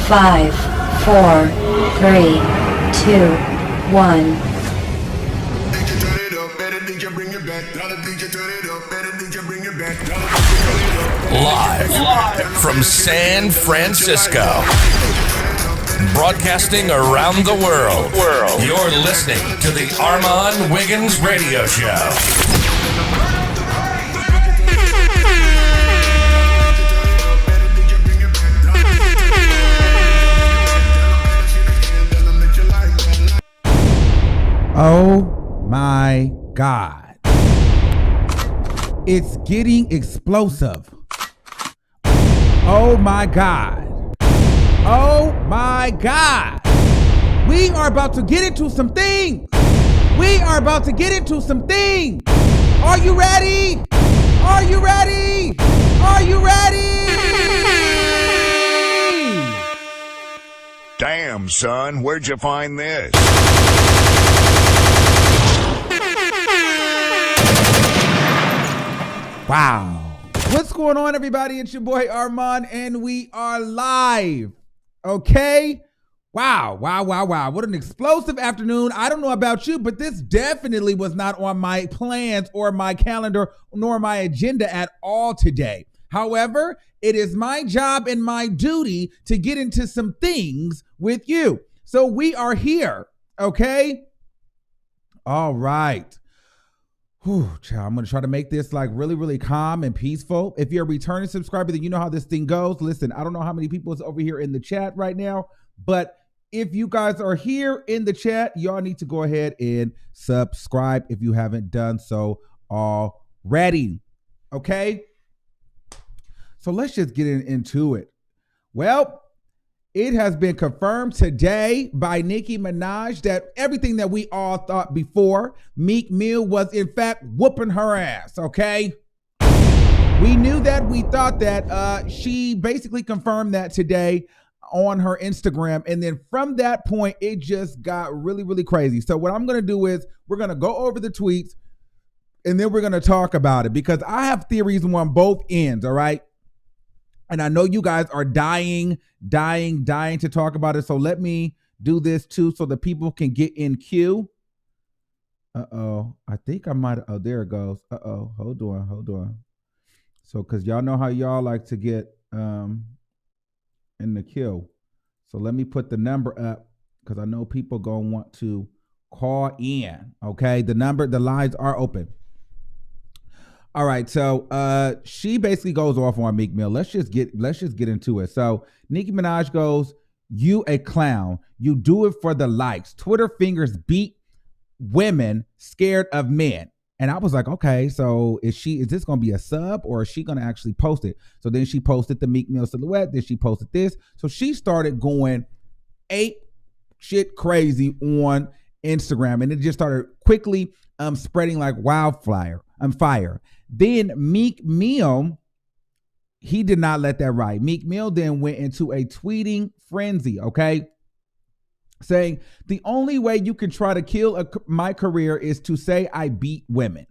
5, 4, 3, 2, 1. Live from San Francisco, broadcasting around the world. You're listening to the Armon Wiggins Radio Show. Oh my God. It's getting explosive. Oh my God. Oh my God. We are about to get into some things. We are about to get into some things. Are you ready? Are you ready? Are you ready? Damn, son, where'd you find this? Wow. What's going on, everybody? It's your boy Armon, and we are live. Okay? Wow. What an explosive afternoon. I don't know about you, but this definitely was not on my plans or my calendar nor my agenda at all today. However, it is my job and my duty to get into some things with you. So we are here, okay? All right. Whew, child, I'm going to try to make this like really calm and peaceful. If you're a returning subscriber, then you know how this thing goes. Listen, I don't know how many people is over here in the chat right now, but if you guys are here in the chat, y'all need to go ahead and subscribe if you haven't done so already. Okay? So let's just get into it. Well, it has been confirmed today by Nicki Minaj that everything that we all thought before, Meek Mill was in fact whooping her ass, okay? We knew that, we thought that. She basically confirmed that today on her Instagram. And then from that point, it just got really crazy. So what I'm going to do is we're going to go over the tweets and then we're going to talk about it because I have theories on both ends, all right? And I know you guys are dying to talk about it. So let me do this too so the people can get in queue. Uh-oh. I think I might. Oh, there it goes. Uh-oh. Hold on. So, because y'all know how y'all like to get in the queue. So let me put the number up because I know people going to want to call in. Okay. The lines are open. All right, so she basically goes off on Meek Mill. Let's just get into it. So Nicki Minaj goes, "You a clown. You do it for the likes. Twitter fingers beat women scared of men." And I was like, okay, so is this gonna be a sub or is she gonna actually post it? So then she posted the Meek Mill silhouette. Then she posted this. So she started going ape shit crazy on Instagram, and it just started quickly spreading like wildfire. Fire. Then Meek Mill, he did not let that ride. Meek Mill then went into a tweeting frenzy, okay? Saying, "The only way you can try to kill my career is to say I beat women.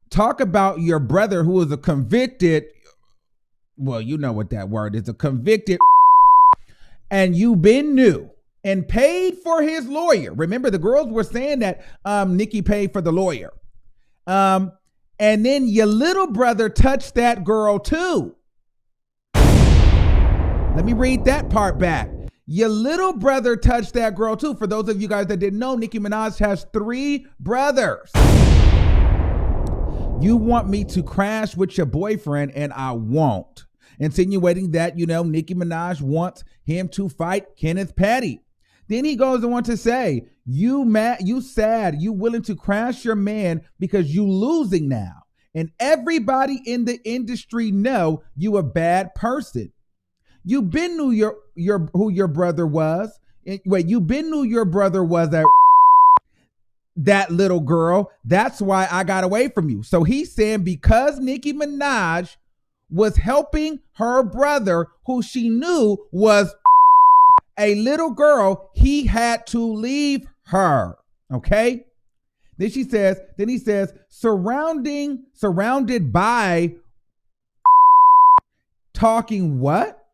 Talk about your brother who is a convicted," well, you know what that word is, a convicted, "and you been new and paid for his lawyer." Remember, the girls were saying that Nicki paid for the lawyer. And then your little brother touched that girl too. Let me read that part back. Your little brother touched that girl too. For those of you guys that didn't know, Nicki Minaj has 3 brothers. "You want me to crash with your boyfriend and I won't." Insinuating that, Nicki Minaj wants him to fight Kenneth Petty. Then he goes on to say, "You mad, you sad, you willing to crash your man because you losing now. And everybody in the industry know you a bad person. You been knew who your brother was. You been knew your brother was that little girl. That's why I got away from you." So he's saying because Nicki Minaj was helping her brother, who she knew was a little girl, he had to leave her. Okay. Then he says, surrounded by talking what?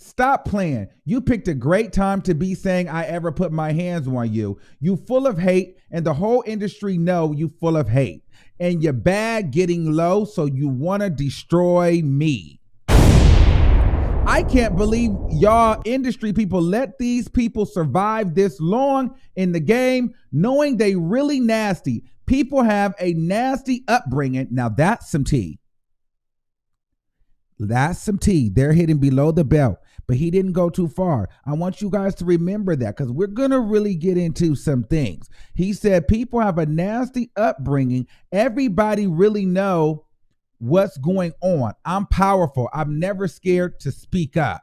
Stop playing. You picked a great time to be saying I ever put my hands on you. You full of hate, and the whole industry know you full of hate. And your bag getting low, so you want to destroy me. I can't believe y'all industry people let these people survive this long in the game, knowing they really nasty. People have a nasty upbringing. Now that's some tea. That's some tea. They're hitting below the belt, but he didn't go too far. I want you guys to remember that because we're going to really get into some things. He said people have a nasty upbringing. Everybody really know what's going on. I'm powerful. I'm never scared to speak up.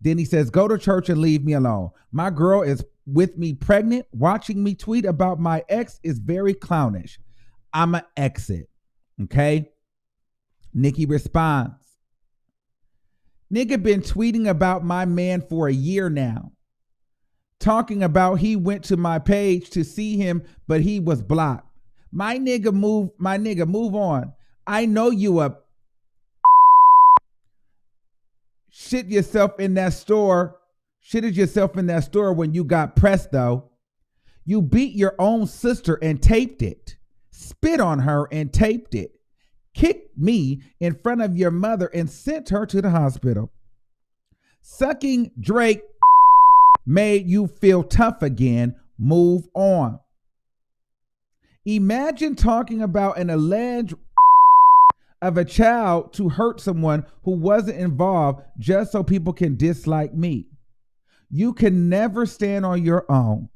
Then he says, go to church and leave me alone. My girl is with me pregnant. Watching me tweet about my ex is very clownish. I'm an exit. Okay. Nicki responds, nigga been tweeting about my man for a year now. Talking about he went to my page to see him, but he was blocked. My nigga move on. I know you up. Shitted yourself in that store when you got pressed though. You beat your own sister and taped it. Spit on her and taped it. Kicked me in front of your mother and sent her to the hospital. Sucking Drake made you feel tough again. Move on. Imagine talking about an alleged of a child to hurt someone who wasn't involved just so people can dislike me. You can never stand on your own.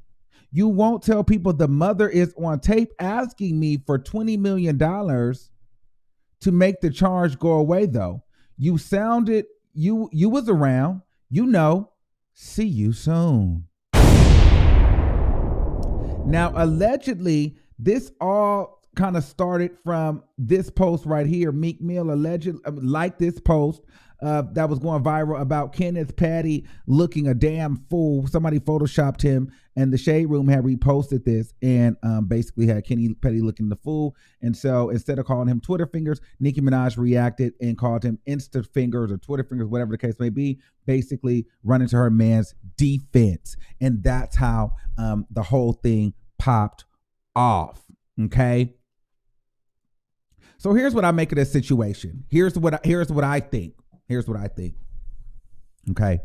You won't tell people the mother is on tape asking me for $20 million to make the charge go away though. You was around, see you soon. Now, allegedly, this all kind of started from this post right here. Meek Mill allegedly liked this post that was going viral about Kenneth Petty looking a damn fool. Somebody photoshopped him, and the Shade Room had reposted this and basically had Kenny Petty looking the fool. And so instead of calling him Twitter fingers, Nicki Minaj reacted and called him Insta fingers or Twitter fingers, whatever the case may be, basically running to her man's defense. And that's how the whole thing popped off. Okay. So here's what I make of this situation. Here's what I think. Okay.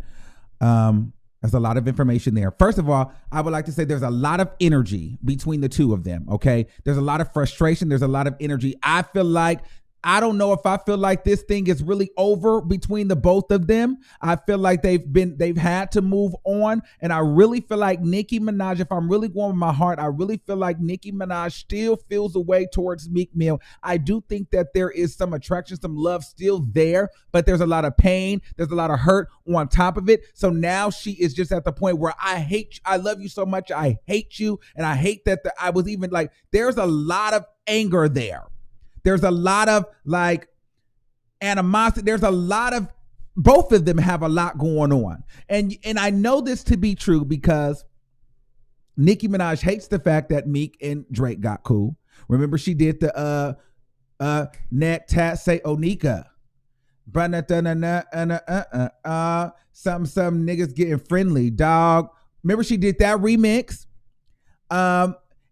There's a lot of information there. First of all, I would like to say there's a lot of energy between the two of them. Okay. There's a lot of frustration. There's a lot of energy. I don't know if I feel like this thing is really over between the both of them. I feel like they've had to move on. And I really feel like Nicki Minaj, if I'm really going with my heart, I really feel like Nicki Minaj still feels a way towards Meek Mill. I do think that there is some attraction, some love still there, but there's a lot of pain. There's a lot of hurt on top of it. So now she is just at the point where I love you so much. I hate you. And I hate that I was even like, there's a lot of anger there. There's a lot of like animosity. There's a lot of, both of them have a lot going on. And I know this to be true because Nicki Minaj hates the fact that Meek and Drake got cool. Remember she did the neck tat say Onika. Some niggas getting friendly, dog. Remember she did that remix?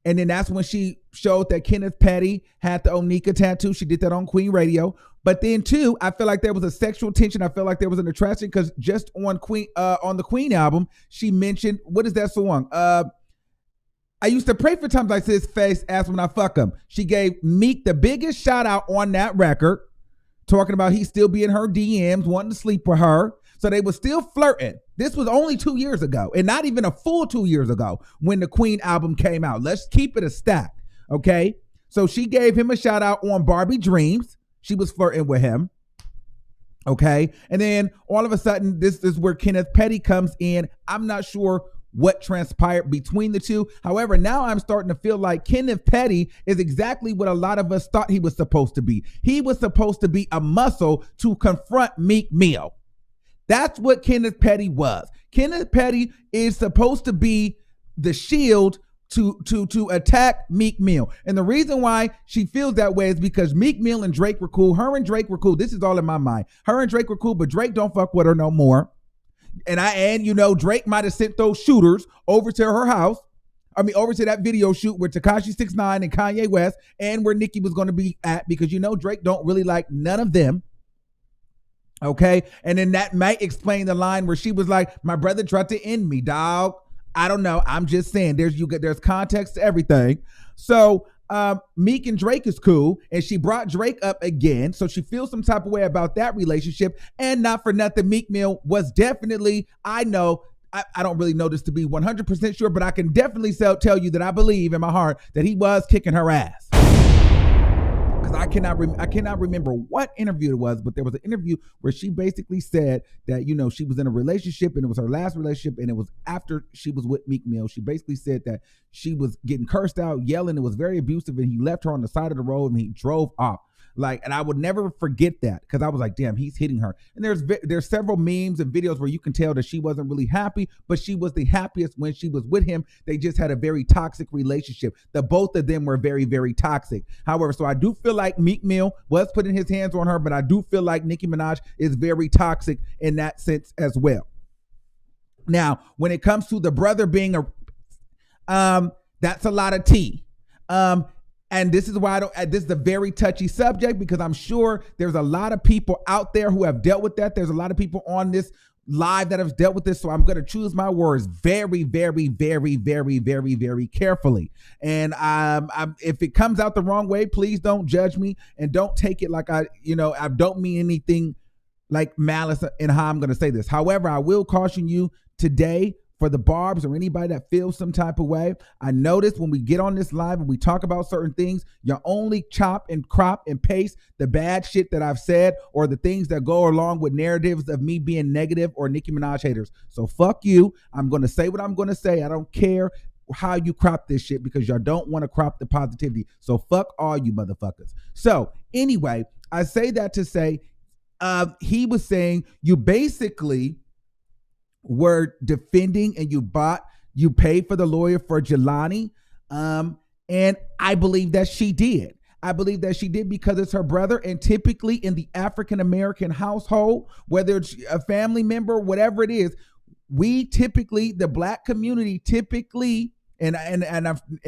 And then that's when she showed that Kenneth Petty had the Onika tattoo. She did that on Queen Radio. But then too, I feel like there was a sexual tension. I feel like there was an attraction because just on the Queen album, she mentioned, what is that song? I used to pray for times like this face, ask when I fuck him. She gave Meek the biggest shout out on that record, talking about he still be in her DMs, wanting to sleep with her. So they were still flirting. This was only 2 years ago, and not even a full 2 years ago when the Queen album came out. Let's keep it a stack, okay? So she gave him a shout out on Barbie Dreams. She was flirting with him, okay? And then all of a sudden, this is where Kenneth Petty comes in. I'm not sure what transpired between the two. However, now I'm starting to feel like Kenneth Petty is exactly what a lot of us thought he was supposed to be. He was supposed to be a muscle to confront Meek Mill. That's what Kenneth Petty was. Kenneth Petty is supposed to be the shield to attack Meek Mill. And the reason why she feels that way is because Meek Mill and Drake were cool. Her and Drake were cool. This is all in my mind. Her and Drake were cool, but Drake don't fuck with her no more. And you know, Drake might have sent those shooters over to her house. I mean, over to that video shoot where Tekashi 6ix9ine and Kanye West and where Nicki was going to be at, because you know Drake don't really like none of them. Okay, and then that might explain the line where she was like, "My brother tried to end me, dog." I don't know. I'm just saying, there's context to everything. So Meek and Drake is cool, and she brought Drake up again, so she feels some type of way about that relationship. And not for nothing, Meek Mill was definitely, I know, I don't really know this to be 100% sure, but I can definitely tell you that I believe in my heart that he was kicking her ass. Because I cannot remember what interview it was, but there was an interview where she basically said that, you know, she was in a relationship and it was her last relationship and it was after she was with Meek Mill. She basically said that she was getting cursed out, yelling, it was very abusive, and he left her on the side of the road and he drove off. Like, and I would never forget that, because I was like, damn, he's hitting her. And there's several memes and videos where you can tell that she wasn't really happy, but she was the happiest when she was with him. They just had a very toxic relationship. The both of them were very, very toxic. However, so I do feel like Meek Mill was putting his hands on her, but I do feel like Nicki Minaj is very toxic in that sense as well. Now, when it comes to the brother being that's a lot of tea. And this is why this is a very touchy subject, because I'm sure there's a lot of people out there who have dealt with that. There's a lot of people on this live that have dealt with this. So I'm going to choose my words very, very, very, very, very, very carefully. And if it comes out the wrong way, please don't judge me and don't take it like I don't mean anything like malice in how I'm going to say this. However, I will caution you today, for the Barbs or anybody that feels some type of way. I notice when we get on this live and we talk about certain things, you only chop and crop and paste the bad shit that I've said or the things that go along with narratives of me being negative or Nicki Minaj haters. So fuck you. I'm going to say what I'm going to say. I don't care how you crop this shit, because y'all don't want to crop the positivity. So fuck all you motherfuckers. So anyway, I say that to say, he was saying you basically were defending and you paid for the lawyer for Jelani. And I believe that she did. I believe that she did because it's her brother. And typically in the African-American household, whether it's a family member, whatever it is, we typically, the black community typically, and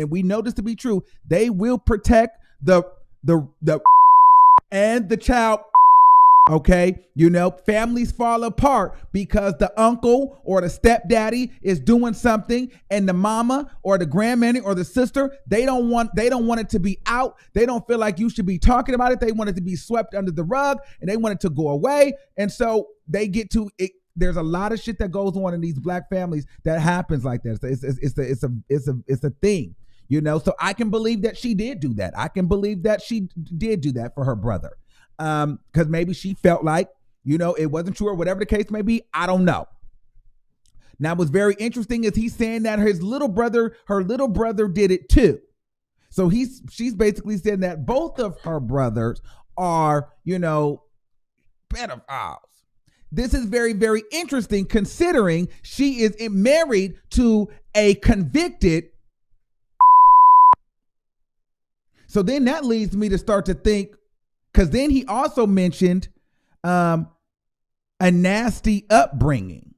we know this to be true, they will protect the and the child. Okay, you know, families fall apart because the uncle or the stepdaddy is doing something, and the mama or the grandmammy or the sister, they don't want it to be out. They don't feel like you should be talking about it. They want it to be swept under the rug, and they want it to go away. And so they get to it. There's a lot of shit that goes on in these black families that happens like this. It's a thing, you know. So I can believe that she did do that. I can believe that she did do that for her brother. Because maybe she felt like, you know, it wasn't true or whatever the case may be. I don't know. Now, what's very interesting is he's saying that her little brother did it too. So she's basically saying that both of her brothers are, you know, pedophiles. This is very, very interesting considering she is married to a convicted. So then that leads me to start to think, because then he also mentioned a nasty upbringing.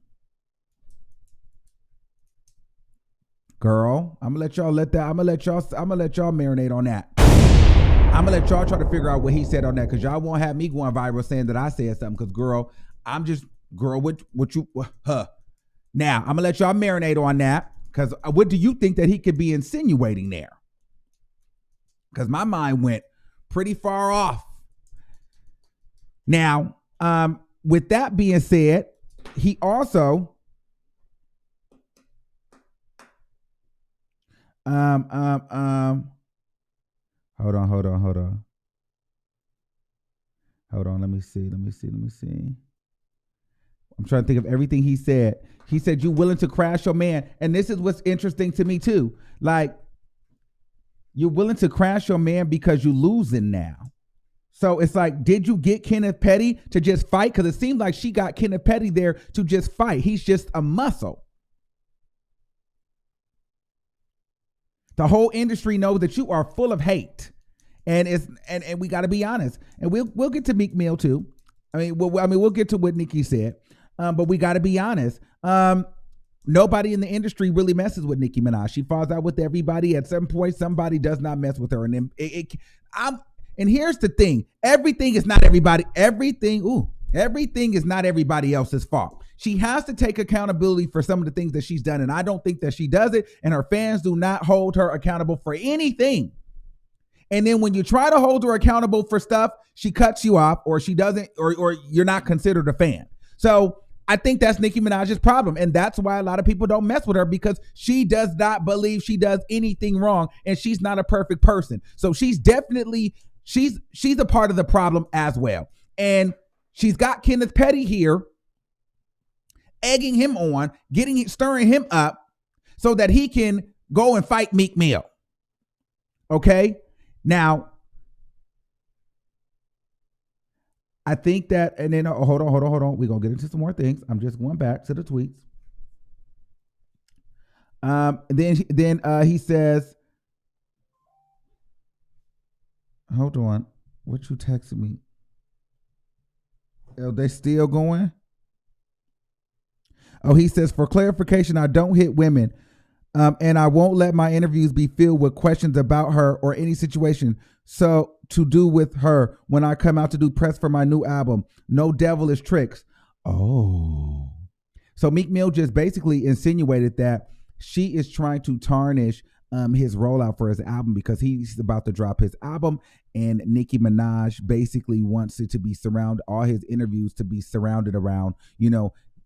Girl, I'm gonna let y'all marinate on that. I'm gonna let y'all try to figure out what he said on that, because y'all won't have me going viral saying that I said something. Because girl, what you now I'm gonna let y'all marinate on that, because what do you think that he could be insinuating there? Because my mind went pretty far off. Now, with that being said, he also hold on. Let me see. I'm trying to think of everything he said. He said, you willing to crash your man. And this is what's interesting to me too. Like, you're willing to crash your man because you're losing now. So it's like, did you get Kenneth Petty to just fight? Because it seemed like she got Kenneth Petty there to just fight. He's just a muscle. The whole industry knows that you are full of hate, and we got to be honest. And we'll get to Meek Mill too. We'll get to what Nicki said. But we got to be honest. Nobody in the industry really messes with Nicki Minaj. She falls out with everybody. At some point, somebody does not mess with her. And then and here's the thing: everything is not everybody. Everything is not everybody else's fault. She has to take accountability for some of the things that she's done, and I don't think that she does it. And her fans do not hold her accountable for anything. And then when you try to hold her accountable for stuff, she cuts you off, or she doesn't, or you're not considered a fan. So I think that's Nicki Minaj's problem. And that's why a lot of people don't mess with her, because she does not believe she does anything wrong, and she's not a perfect person. So she's definitely, she's a part of the problem as well. And she's got Kenneth Petty here, egging him on, stirring him up so that he can go and fight Meek Mill. Okay? Now, I think that, and then hold on. We're going to get into some more things. I'm just going back to the tweets. Then he says, hold on. What you texted me? Are they still going? Oh, he says, for clarification, I don't hit women. And I won't let my interviews be filled with questions about her or any situation so to do with her when I come out to do press for my new album. No devilish tricks. Oh. So Meek Mill just basically insinuated that she is trying to tarnish his rollout for his album, because he's about to drop his album, and Nicki Minaj basically wants it to be all his interviews to be surrounded around,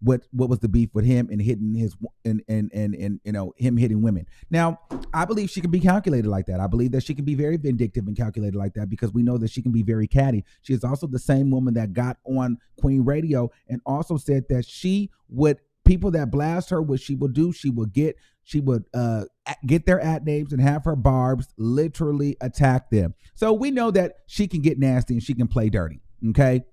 what was the beef with him and hitting his and him hitting women. Now, I believe she can be calculated like that. I believe that she can be very vindictive and calculated like that, because we know that she can be very catty. She is also the same woman that got on Queen Radio and also said that people that blast her, what she will do, she would get their ad names and have her barbs literally attack them. So we know that she can get nasty and she can play dirty. Okay.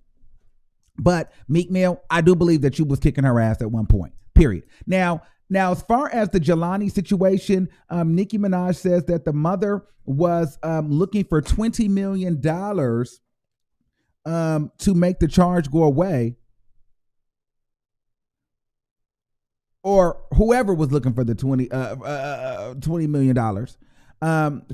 But Meek Mill, I do believe that you was kicking her ass at one point, period. Now, as far as the Jelani situation, Nicki Minaj says that the mother was looking for $20 million to make the charge go away. Or whoever was looking for the $20 million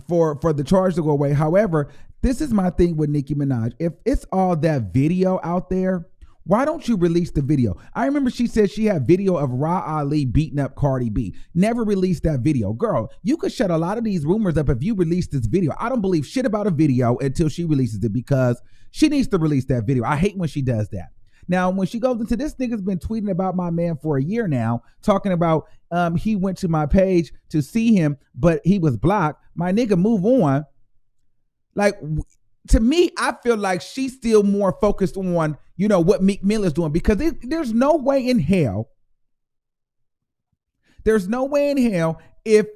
for the charge to go away. However, this is my thing with Nicki Minaj. If it's all that video out there, why don't you release the video? I remember she said she had video of Ra Ali beating up Cardi B. Never released that video. Girl, you could shut a lot of these rumors up if you release this video. I don't believe shit about a video until she releases it, because she needs to release that video. I hate when she does that. Now, when she goes into this, nigga's been tweeting about my man for a year now, talking about he went to my page to see him, but he was blocked. My nigga, move on. Like, to me, I feel like she's still more focused on, what Meek Mill is doing, because there's no way in hell if,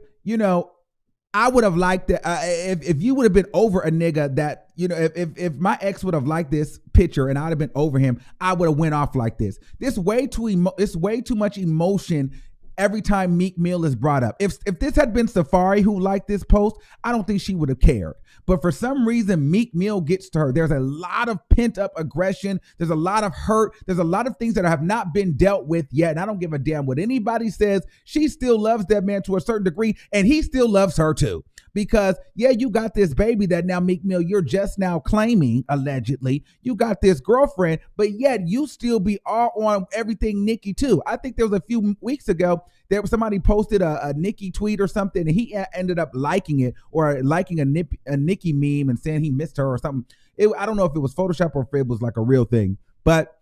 I would have liked that. If you would have been over a nigga that, if my ex would have liked this picture and I'd have been over him, I would have went off like this. It's way too much emotion every time Meek Mill is brought up. If this had been Safari who liked this post, I don't think she would have cared. But for some reason, Meek Mill gets to her. There's a lot of pent up aggression. There's a lot of hurt. There's a lot of things that have not been dealt with yet. And I don't give a damn what anybody says. She still loves that man to a certain degree, and he still loves her too. Because, yeah, you got this baby that now, Meek Mill, you're just now claiming, allegedly. You got this girlfriend, but yet you still be all on everything Nicki too. I think there was a few weeks ago, there was somebody posted a Nicki tweet or something, and he ended up liking it, or liking a Nicki meme and saying he missed her or something. I don't know if it was Photoshop or if it was like a real thing. But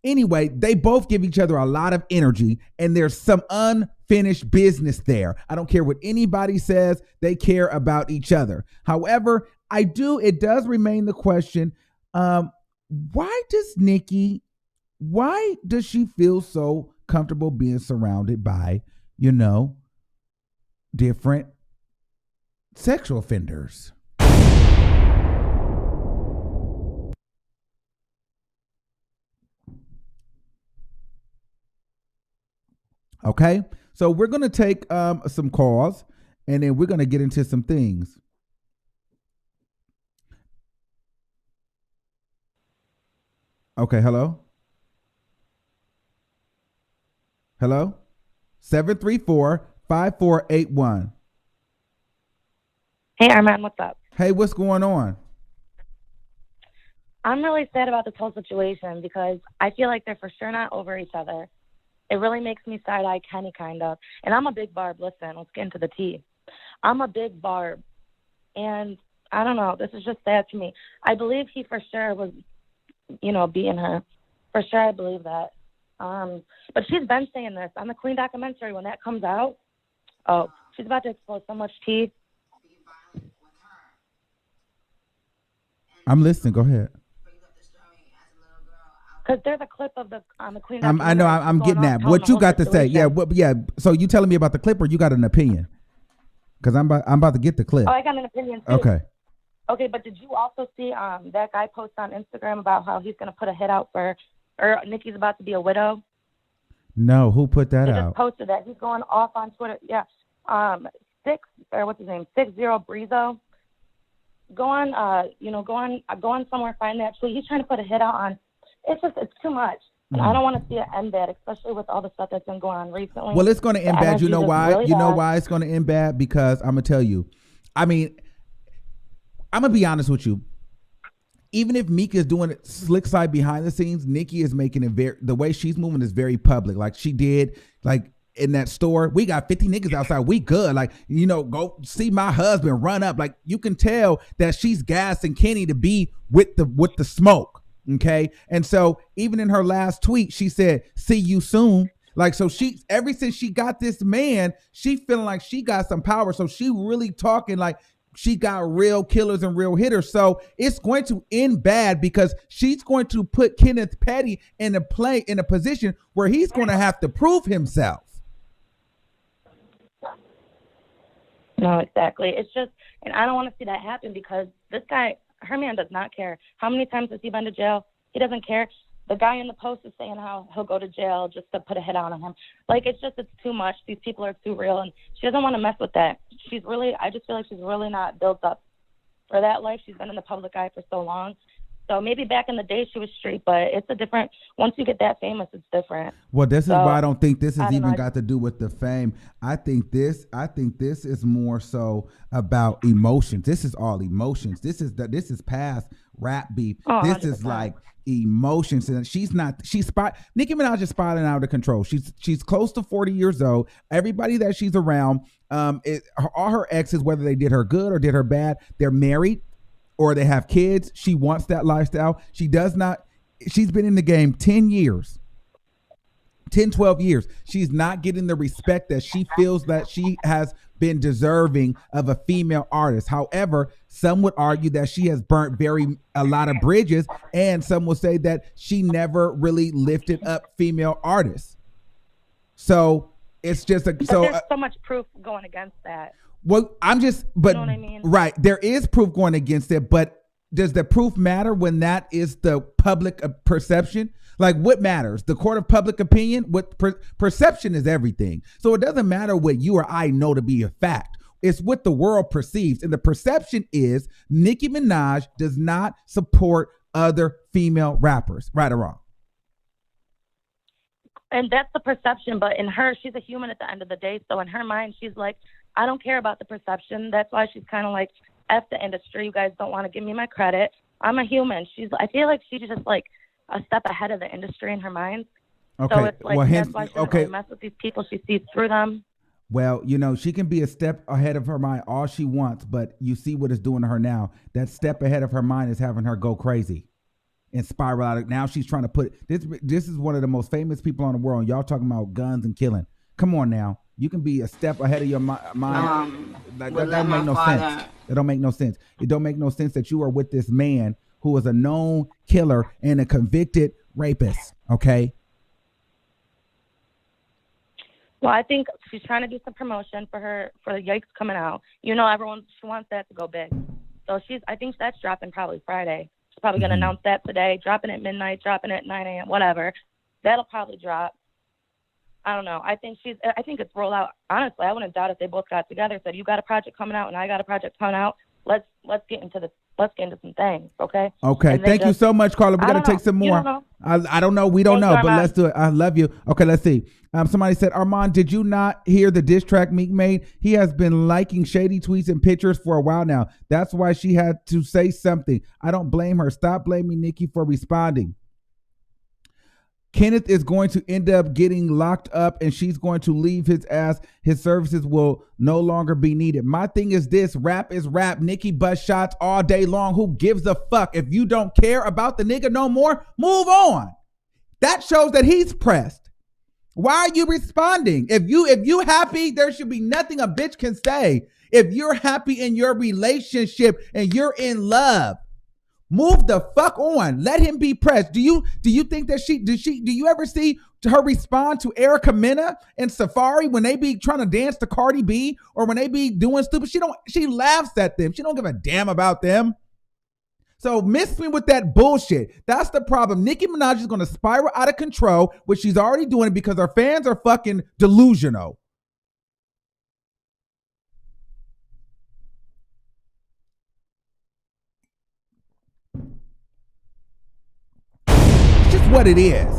anyway, they both give each other a lot of energy, and there's some unfinished business there. I don't care what anybody says. They care about each other. However, it does remain the question, why does she feel so comfortable being surrounded by, different sexual offenders? Okay, so we're going to take some calls, and then we're going to get into some things. Okay, hello? Hello? 734-5481. Hey, Armon, what's up? Hey, what's going on? I'm really sad about this whole situation because I feel like they're for sure not over each other. It really makes me side-eye Kenny, kind of. And I'm a big Barb. Listen, let's get into the tea. I'm a big Barb. And I don't know. This is just sad to me. I believe he for sure was, beating her. For sure, I believe that. But she's been saying this. On the Queen documentary, when that comes out, she's about to expose so much tea. I'm listening. Go ahead. Because there's a clip of on the Queen documentary. I know. I'm getting that. What you got to say? Yeah. So you telling me about the clip, or you got an opinion? Because I'm about to get the clip. Oh, I got an opinion too. Okay. Okay, but did you also see that guy post on Instagram about how he's going to put a hit out or Nicki's about to be a widow? No, who put that He out? just posted that. He's going off on Twitter. Yeah. 60 Breezo. Go on somewhere, find that tweet. He's trying to put a hit out on. It's too much. And I don't want to see it end bad, especially with all the stuff that's been going on recently. Well, it's going to end bad. You know why? Really know why it's going to end bad? Because I'm going to tell you. I mean, I'm going to be honest with you. Even if Meek is doing it slick side behind the scenes, Nicki is making it the way she's moving is very public. Like she did, like in that store, we got 50 niggas outside. We good. Like, go see my husband run up. Like you can tell that she's gassing Kenny to be with the smoke. Okay. And so even in her last tweet, she said, "See you soon." Like, so ever since she got this man, she feeling like she got some power. So she really talking like she got real killers and real hitters. So it's going to end bad because she's going to put Kenneth Petty in a position where he's going to have to prove himself. No, exactly. It's just, and I don't want to see that happen because this guy, her man does not care. How many times has he been to jail? He doesn't care. The guy in the post is saying how he'll go to jail just to put a hit out on him. Like, it's too much. These people are too real, and she doesn't want to mess with that. I just feel like she's really not built up for that life. She's been in the public eye for so long. So maybe back in the day she was street, but it's once you get that famous, it's different. Well, this is why I don't think this has even got to do with the fame. I think this is more so about emotions. This is all emotions. This is past rap beef. This 100%. Is like emotions. And Nicki Minaj is spiraling out of control. She's close to 40 years old. Everybody that she's around, all her exes, whether they did her good or did her bad, they're married or they have kids. She wants that lifestyle. She's been in the game 10 years. 10, 12 years. She's not getting the respect that she feels that she has been deserving of a female artist. However, some would argue that she has burnt a lot of bridges, and some will say that she never really lifted up female artists. So it's just there's so much proof going against that. Well, you know what I mean? Right. There is proof going against it, but does the proof matter when that is the public perception? Like, what matters? The court of public opinion? What perception is everything. So it doesn't matter what you or I know to be a fact. It's what the world perceives. And the perception is Nicki Minaj does not support other female rappers. Right or wrong? And that's the perception. But in her, she's a human at the end of the day. So in her mind, she's like, I don't care about the perception. That's why she's kind of like, F the industry. You guys don't want to give me my credit. I'm a human. I feel like she's just like a step ahead of the industry in her mind. Okay. So it's like, that's why she doesn't really mess with these people. She sees through them. Well, she can be a step ahead of her mind all she wants, but you see what it's doing to her now. That step ahead of her mind is having her go crazy and spiral out. Now she's trying to put this. This is one of the most famous people in the world. Y'all talking about guns and killing. Come on now. You can be a step ahead of your mind. That don't make no sense. It don't make no sense. It don't make no sense that you are with this man who is a known killer and a convicted rapist. Okay. Well, I think she's trying to do some promotion for the Yikes coming out. She wants that to go big. So I think that's dropping probably Friday. She's probably going to announce that today, dropping at midnight, dropping at 9 a.m., whatever. That'll probably drop. I don't know. I think it's rolled out. Honestly, I wouldn't doubt if they both got together, said, you got a project coming out and I got a project coming out. Let's get into the let's get into some things, okay? Okay, And then thank you just, so much, Carla. We I got to don't take know. some You more. don't know. I don't know. We don't Thank know, you, but Armon. let's do it. I love you. Okay, let's see. Somebody said, Armon, did you not hear the diss track Meek made? He has been liking shady tweets and pictures for a while now. That's why she had to say something. I don't blame her. Stop blaming Nicki for responding. Kenneth is going to end up getting locked up and she's going to leave his ass. His services will no longer be needed. My thing is this, rap is rap. Nicki bust shots all day long. Who gives a fuck? If you don't care about the nigga no more, move on. That shows that he's pressed. Why are you responding? If you happy, there should be nothing a bitch can say. If you're happy in your relationship and you're in love, move the fuck on. Let him be pressed. Do you think that do you ever see her respond to Erica Mena and Safari when they be trying to dance to Cardi B or when they be doing stupid? She laughs at them. She don't give a damn about them. So miss me with that bullshit. That's the problem. Nicki Minaj is going to spiral out of control, which she's already doing because her fans are fucking delusional. It's just what it is.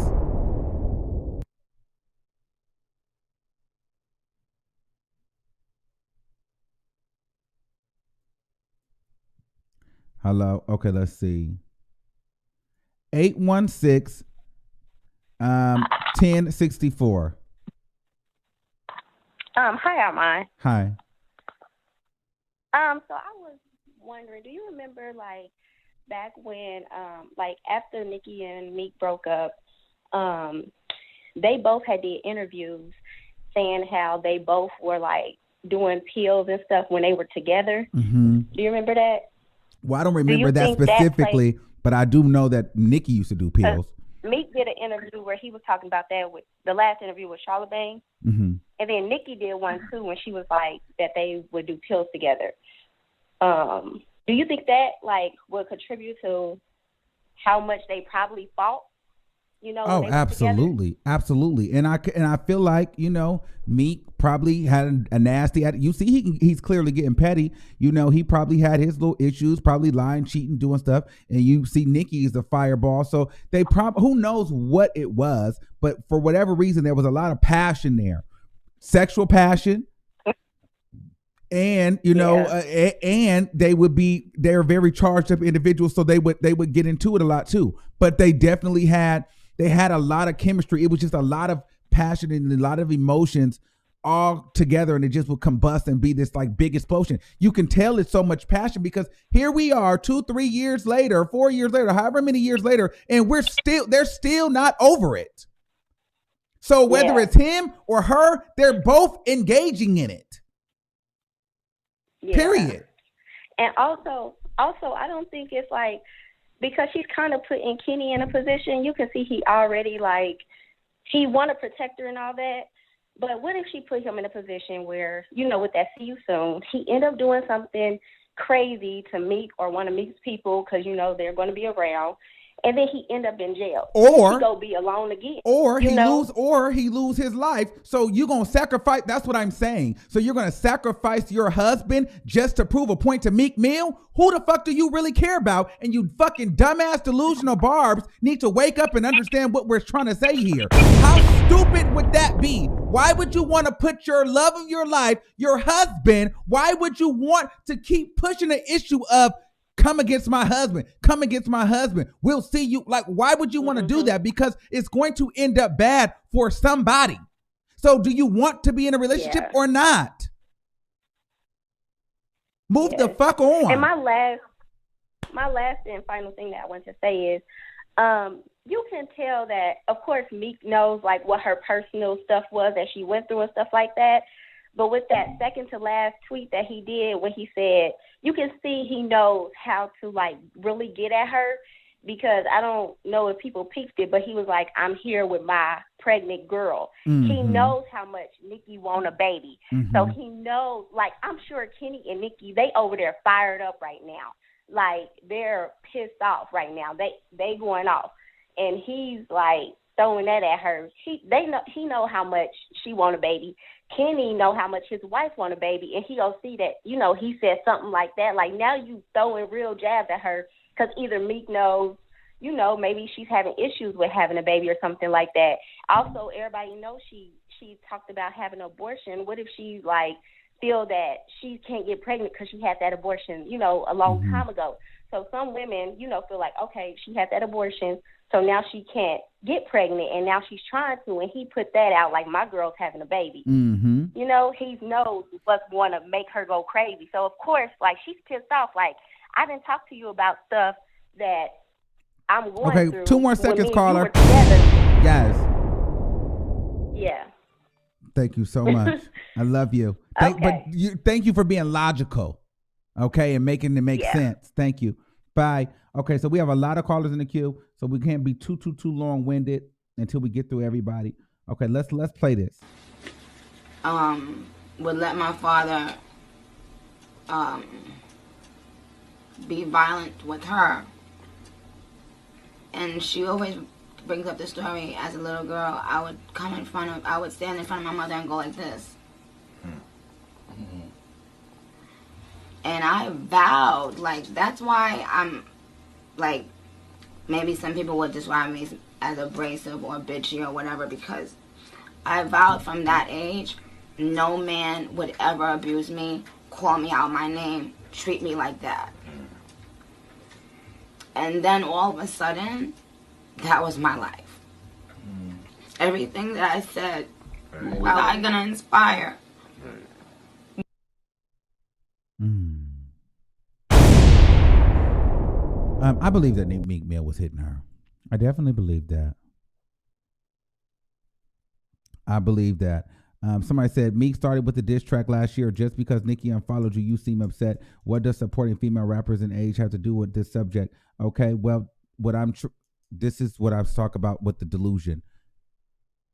Hello. Okay, let's see. 816 1064. Hi, Armon. Hi. So I was wondering, do you remember like back when like after Nicki and Meek broke up, they both had did interviews saying how they both were like doing pills and stuff when they were together. Mm-hmm. Do you remember that? Well, I don't remember that think that specifically, but I do know that Nicki used to do pills. Meek did an interview where he was talking about that with the last interview with Charlamagne. Mm-hmm. And then Nicki did one too when she was like that they would do pills together. Do you think that like would contribute to how much they probably fought? You know, Oh, absolutely, absolutely, and I feel like Meek probably had a nasty. You see, he's clearly getting petty. He probably had his little issues, probably lying, cheating, doing stuff. And you see, Nicki is a fireball. So they probably who knows what it was, but for whatever reason, there was a lot of passion there, sexual passion. And and they're very charged up individuals, so they would get into it a lot too. But they definitely had a lot of chemistry. It was just a lot of passion and a lot of emotions all together, and it just would combust and be this like big explosion. You can tell it's so much passion because here we are 2-3 years later, 4 years later, however many years later, and they're still not over it. So whether it's him or her, they're both engaging in it. Yeah. Period. And also, I don't think it's like, because she's kind of putting Kenny in a position, you can see he already like, he want to protect her and all that. But what if she put him in a position where, with that see you soon, he end up doing something crazy to Meek or one of Meek's people because, they're going to be around. And then he end up in jail. Or he go be alone again. Or he lose his life. So you're gonna sacrifice. That's what I'm saying. So you're gonna sacrifice your husband just to prove a point to Meek Mill? Who the fuck do you really care about? And you fucking dumbass delusional barbs need to wake up and understand what we're trying to say here. How stupid would that be? Why would you want to put your love of your life, your husband? Why would you want to keep pushing the issue of come against my husband, we'll see you? Like, why would you want to do that? Because it's going to end up bad for somebody. So do you want to be in a relationship or not? Move the fuck on. And my last and final thing that I want to say is, you can tell that, of course, Meek knows like what her personal stuff was that she went through and stuff like that. But with that second to last tweet that he did when he said, you can see he knows how to like really get at her, because I don't know if people peeped it, but he was like, I'm here with my pregnant girl. Mm-hmm. He knows how much Nicki want a baby. Mm-hmm. So he knows, like, I'm sure Kenny and Nicki, they over there fired up right now. Like, they're pissed off right now. They going off. And he's like, throwing that at her. He know how much she want a baby. Kenny know how much his wife want a baby, and he gonna see that, he said something like that. Like, now you throwing real jabs at her because either Meek knows, maybe she's having issues with having a baby or something like that. Also, everybody knows she talked about having an abortion. What if she, feel that she can't get pregnant because she had that abortion, a long time ago? So some women, feel like, okay, she had that abortion, so now she can't get pregnant, and now she's trying to, and he put that out like, my girl's having a baby. Mm-hmm. He knows what's going to make her go crazy. So, of course, she's pissed off. I didn't talk to you about stuff that I'm going through. Okay, 2 more seconds, caller. Yes. Yeah. Thank you so much. I love you. But thank you for being logical, okay, and making it make sense. Thank you. Bye. Okay, so we have a lot of callers in the queue, so we can't be too long-winded until we get through everybody. Okay, let's play this. Would let my father be violent with her, and she always brings up the story. As a little girl, I would stand in front of my mother and go like this. And I vowed, that's why I'm, maybe some people would describe me as abrasive or bitchy or whatever, because I vowed from that age, no man would ever abuse me, call me out my name, treat me like that. And then all of a sudden, that was my life. Everything that I said, was I gonna inspire? I believe that Meek Mill was hitting her. I definitely believe that. I believe that. Somebody said Meek started with the diss track last year. Just because Nicki unfollowed you, you seem upset. What does supporting female rappers in age have to do with this subject? Okay, well, this is what I was talking about with the delusion.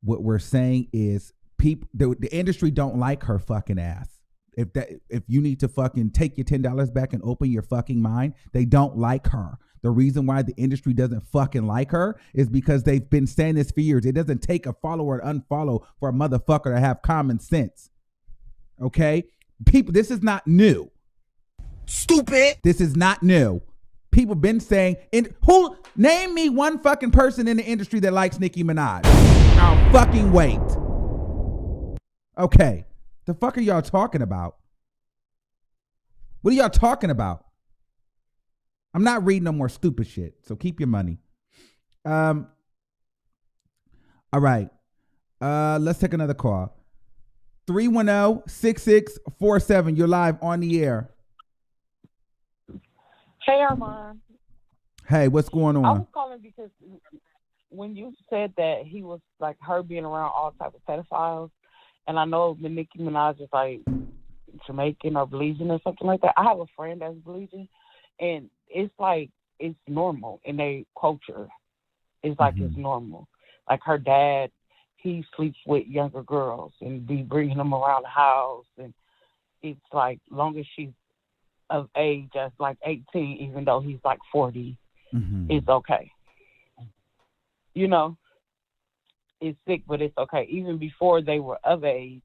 What we're saying is people, the industry don't like her fucking ass. If you need to fucking take your $10 back and open your fucking mind, they don't like her. The reason why the industry doesn't fucking like her is because they've been saying this for years. It doesn't take a follow or an unfollow for a motherfucker to have common sense. Okay? People, this is not new. Stupid. This is not new. People been saying, name me one fucking person in the industry that likes Nicki Minaj. I'll fucking wait. Okay. The fuck are y'all talking about? What are y'all talking about? I'm not reading no more stupid shit, so keep your money. All right. Let's take another call. 310-6647. You're live on the air. Hey, Armon. Hey, what's going on? I was calling because when you said that he was like her being around all type of pedophiles, and I know the Nicki Minaj is like Jamaican or Belizean or something like that. I have a friend that's Belizean, and it's like it's normal in their culture. It's like it's normal. Like her dad, he sleeps with younger girls and be bringing them around the house, and it's like long as she's of age, that's like 18, even though he's like 40, it's okay. It's sick, but it's okay. Even before they were of age,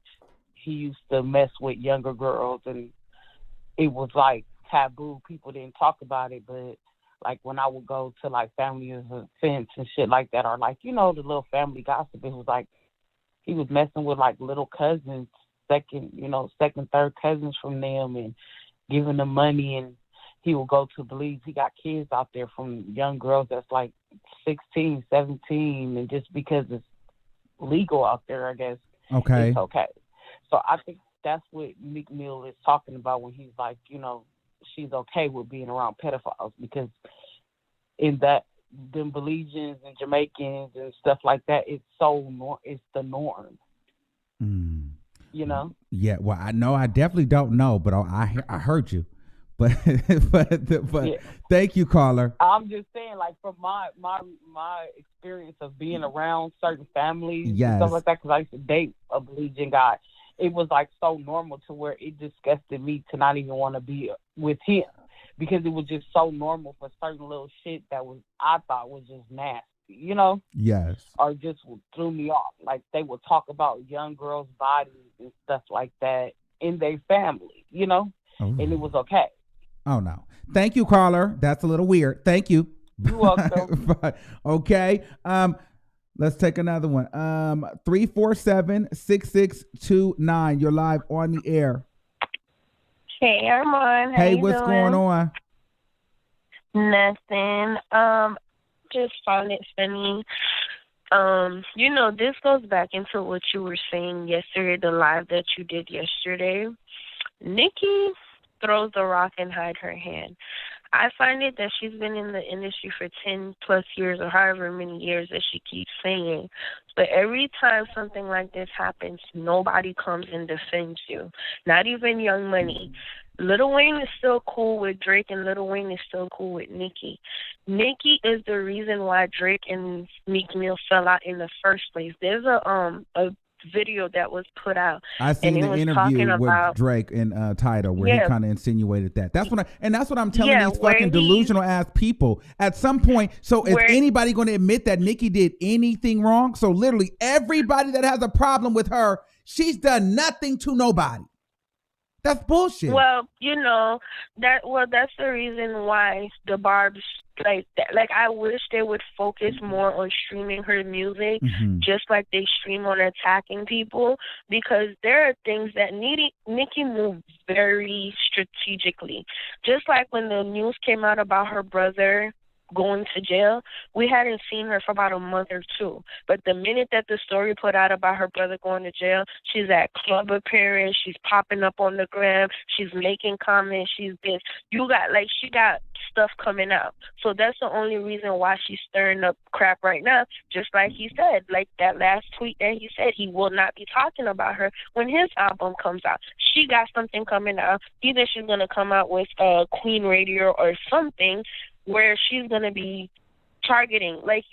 he used to mess with younger girls, and it was like taboo. People didn't talk about it, but like when I would go to like family events and shit like that, or like, the little family gossip, it was like he was messing with like little cousins, second, third cousins from them, and giving them money, and he would go to Belize. He got kids out there from young girls that's like 16, 17, and just because it's legal out there, I guess, it's okay. So I think that's what Meek Mill is talking about when he's like, she's okay with being around pedophiles, because in that, them Belizeans and Jamaicans and stuff like that, it's the norm. Yeah, well, I know, I definitely don't know, but I heard you. But yeah. Thank you, caller. I'm just saying, like, from my experience of being around certain families and stuff like that, because I used to date a Belizean guy, it was like so normal to where it disgusted me to not even want to be with him, because it was just so normal for certain little shit that I thought was just nasty. you know, Yes. or just threw me off. Like they would talk about young girls' bodies and stuff like that in their family, you know, Oh. and it was okay. Oh no. Thank you, caller. That's a little weird. Thank you. You're welcome. But, okay. Let's take another one. 347-6629. You're live on the air. Hey, Armon. Hey, what's going on? Nothing. Just found it funny. You know, this goes back into what you were saying yesterday, the live that you did yesterday. Nicki throws the rock and hide her hand. I find it that she's been in the industry for 10 plus years or however many years that she keeps saying. But every time something like this happens, nobody comes and defends you. Not even Young Money. Lil Wayne is still cool with Drake and Lil Wayne is still cool with Nicki. Nicki is the reason why Drake and Meek Mill fell out in the first place. There's a video that was put out. I seen the interview with Drake and Tidal where he kind of insinuated that. That's what I'm telling these fucking delusional ass people. At some point, so is anybody going to admit that Nicki did anything wrong? So literally everybody that has a problem with her, she's done nothing to nobody. That's bullshit. Well, you know, that's the reason why the Barbs like that. Like, I wish they would focus more on streaming her music, just like they stream on attacking people, because there are things that Nicki moved very strategically. Just like when the news came out about her brother going to jail, we hadn't seen her for about a month or two. But the minute that the story put out about her brother going to jail, she's at club appearance, she's popping up on the gram, she's making comments, she's this. She got stuff coming out. So that's the only reason why she's stirring up crap right now. Just like he said, like that last tweet that he said, he will not be talking about her when his album comes out. She got something coming out. Either she's going to come out with Queen Radio or something where she's going to be targeting. Like,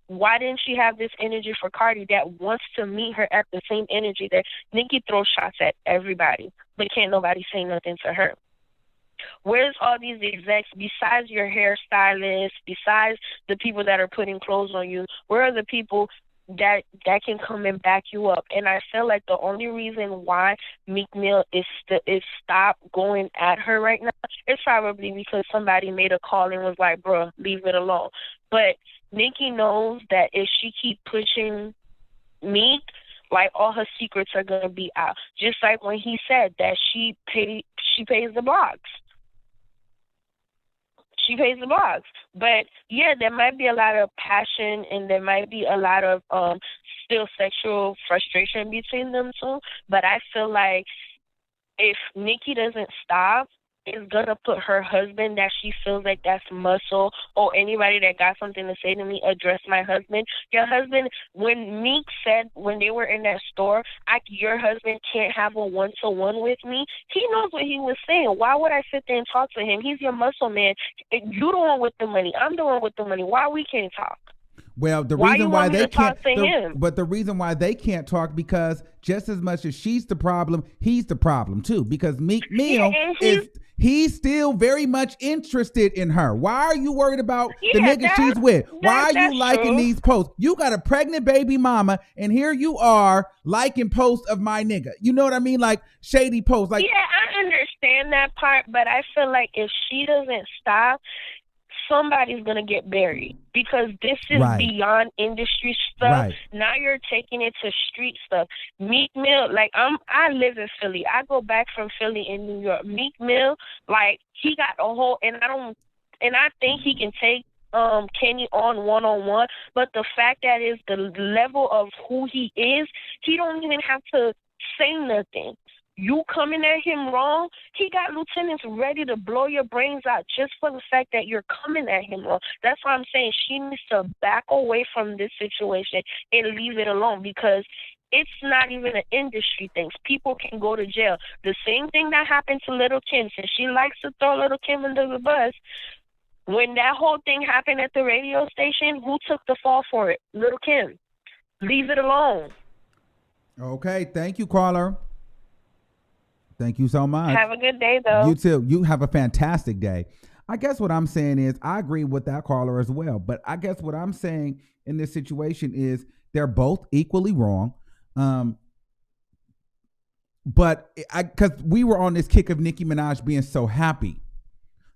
why didn't she have this energy for Cardi that wants to meet her at the same energy that Nicki throws shots at everybody, but can't nobody say nothing to her? Where's all these execs, besides your hairstylist, besides the people that are putting clothes on you, where are the people that can come and back you up? And I feel like the only reason why Meek Mill is stopped going at her right now is probably because somebody made a call and was like, bro, leave it alone. But Nicki knows that if she keep pushing Meek, like, all her secrets are gonna be out. Just like when he said that she pays the blogs. She pays the blogs. But yeah, there might be a lot of passion and there might be a lot of still sexual frustration between them two. But I feel like if Nicki doesn't stop, it's gonna put her husband, that she feels like that's muscle, or anybody that got something to say to me, address my husband. Your husband, when Meek said when they were in that store, your husband can't have a one-to-one with me, he knows what he was saying. Why would I sit there and talk to him? He's your muscle man. You the one with the money. I'm the one with the money. Why we can't talk? Well, the reason why they can't, but the reason why they can't talk, because just as much as she's the problem, he's the problem too. Because Meek Mill he's still very much interested in her. Why are you worried about the nigga she's with? Why are you liking these posts? You got a pregnant baby mama, and here you are liking posts of my nigga. You know what I mean? Like shady posts. Like, yeah, I understand that part, but I feel like if she doesn't stop, somebody's gonna get buried, because this is beyond industry stuff. Now you're taking it to street stuff. Meek Mill, like, I live in Philly. I go back from Philly in New York. Meek Mill, like, he got a whole, and I think he can take Kenny on one-on-one, but the fact that is the level of who he is, he don't even have to say nothing. You coming at him wrong, he got lieutenants ready to blow your brains out just for the fact that you're coming at him wrong. That's why I'm saying she needs to back away from this situation and leave it alone, because it's not even an industry thing. People can go to jail. The same thing that happened to Little Kim, since she likes to throw Little Kim under the bus. When that whole thing happened at the radio station, who took the fall for it? Little Kim. Leave it alone. Okay, thank you, caller. Thank you so much. Have a good day, though. You too. You have a fantastic day. I guess what I'm saying is I agree with that caller as well. But I guess what I'm saying in this situation is they're both equally wrong. But because we were on this kick of Nicki Minaj being so happy.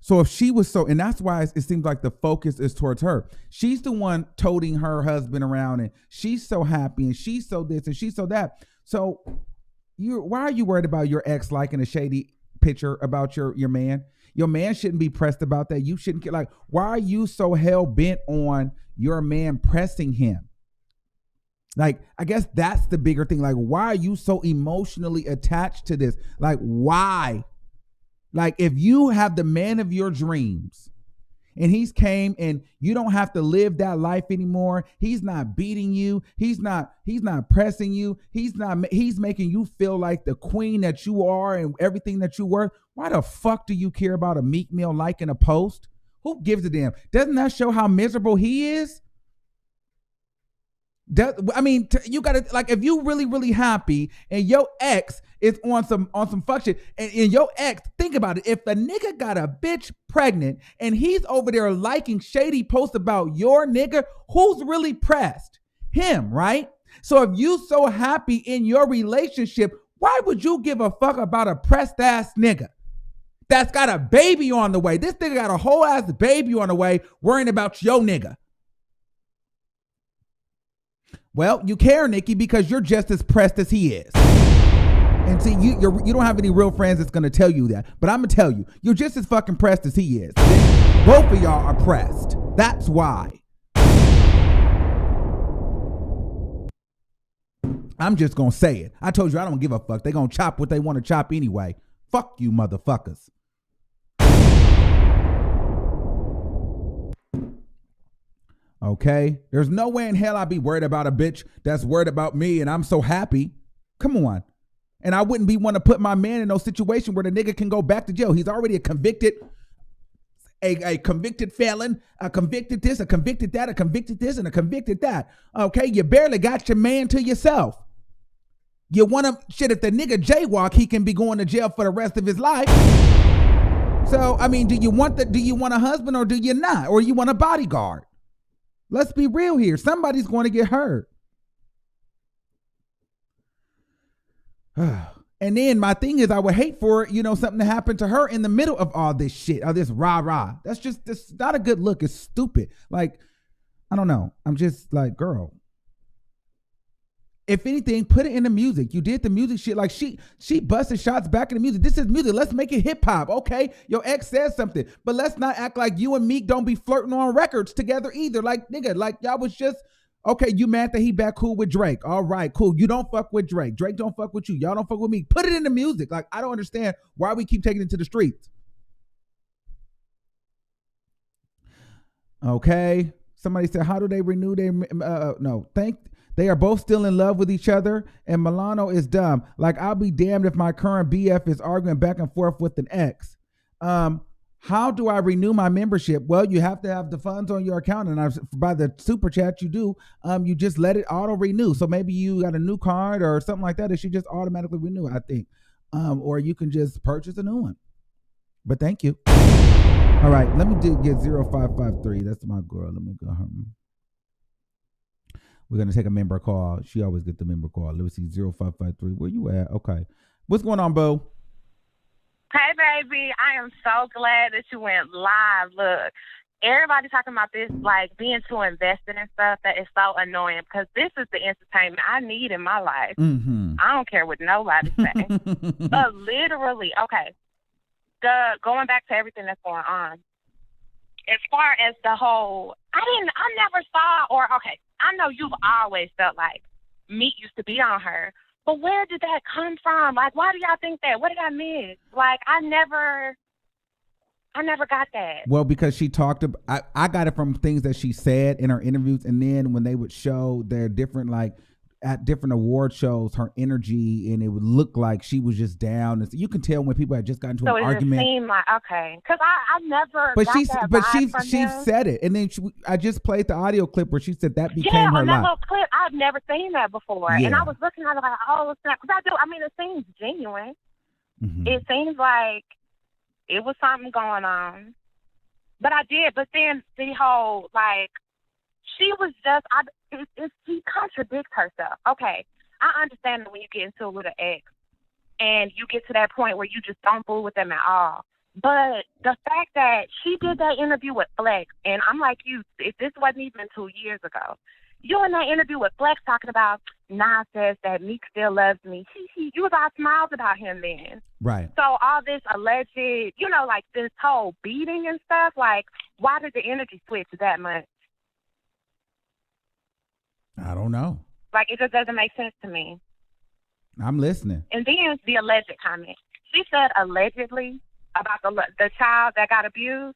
So if she was so, and that's why it seems like the focus is towards her. She's the one toting her husband around, and she's so happy, and she's so this, and she's so that. So why are you worried about your ex liking a shady picture about your man? Your man shouldn't be pressed about that. You shouldn't get why are you so hell bent on your man pressing him? I guess that's the bigger thing. Why are you so emotionally attached to this? Why? If you have the man of your dreams and he's came and you don't have to live that life anymore. He's not beating you. He's not pressing you. He's making you feel like the queen that you are and everything that you're worth. Why the fuck do you care about a Meek Mill liking a post? Who gives a damn? Doesn't that show how miserable he is? You gotta if you really happy and your ex is on some fuck shit and your ex, think about it. If the nigga got a bitch pregnant and he's over there liking shady posts about your nigga, who's really pressed? Him, right? So if you so happy in your relationship, why would you give a fuck about a pressed ass nigga that's got a baby on the way? This nigga got a whole ass baby on the way worrying about your nigga. Well, you care, Nicki, because you're just as pressed as he is. And see, you don't have any real friends that's going to tell you that. But I'm going to tell you, you're just as fucking pressed as he is. Both of y'all are pressed. That's why. I'm just going to say it. I told you I don't give a fuck. They're going to chop what they want to chop anyway. Fuck you, motherfuckers. Okay? There's no way in hell I'd be worried about a bitch that's worried about me and I'm so happy. Come on. And I wouldn't be want to put my man in no situation where the nigga can go back to jail. He's already a convicted felon, a convicted this, a convicted that, a convicted this, and a convicted that. Okay? You barely got your man to yourself. You want to, if the nigga jaywalk, he can be going to jail for the rest of his life. So, do you want a husband or do you not? Or you want a bodyguard? Let's be real here. Somebody's going to get hurt. And then my thing is I would hate for, something to happen to her in the middle of all this shit, all this rah-rah. That's not a good look. It's stupid. I don't know. I'm just girl. If anything, put it in the music. You did the music shit. She busted shots back in the music. This is music. Let's make it hip hop. Okay. Your ex says something, but let's not act like you and Meek don't be flirting on records together either. Nigga, y'all was just, okay, you mad that he back cool with Drake. All right, cool. You don't fuck with Drake. Drake don't fuck with you. Y'all don't fuck with me. Put it in the music. I don't understand why we keep taking it to the streets. Okay. Somebody said, how do they renew their, they are both still in love with each other, and Milano is dumb. I'll be damned if my current BF is arguing back and forth with an ex. How do I renew my membership? Well, you have to have the funds on your account, and by the super chat you do, you just let it auto renew. So maybe you got a new card or something like that. It should just automatically renew, I think. Or you can just purchase a new one. But thank you. All right, let me get 0553. That's my girl. Let me go home. We're going to take a member call. She always gets the member call. Let me see, 0553. Where you at? Okay. What's going on, Bo? Hey, baby. I am so glad that you went live. Look, everybody talking about this, being too invested in stuff, that is so annoying because this is the entertainment I need in my life. Mm-hmm. I don't care what nobody say. But literally, okay, going back to everything that's going on, as far as the whole, I never saw, I know you've always felt like Meek used to be on her, but where did that come from? Why do y'all think that? What did I miss? I never got that. Well, because she talked about, I got it from things that she said in her interviews, and then when they would show their different, at different award shows, her energy, and it would look like she was just down. And so you can tell when people had just gotten into an argument. So it seemed okay, because I never. But she said it, and then I just played the audio clip where she said that became her life. Yeah, on that little clip, I've never seen that before, and I was looking at it oh snap, because I do. It seems genuine. Mm-hmm. It seems like it was something going on, But I did. But then the whole, like, she was just, she contradicts herself. Okay, I understand that when you get into it with an ex and you get to that point where you just don't fool with them at all. But the fact that she did that interview with Flex, and I'm like you, if this wasn't even 2 years ago, you in that interview with Flex talking about, Nas says that Meek still loves me. You was all smiles about him then. Right. So all this alleged, you know, like this whole beating and stuff, like, why did the energy switch that much? I don't know. Like, it just doesn't make sense to me. I'm listening. And then the alleged comment. She said allegedly about the child that got abused.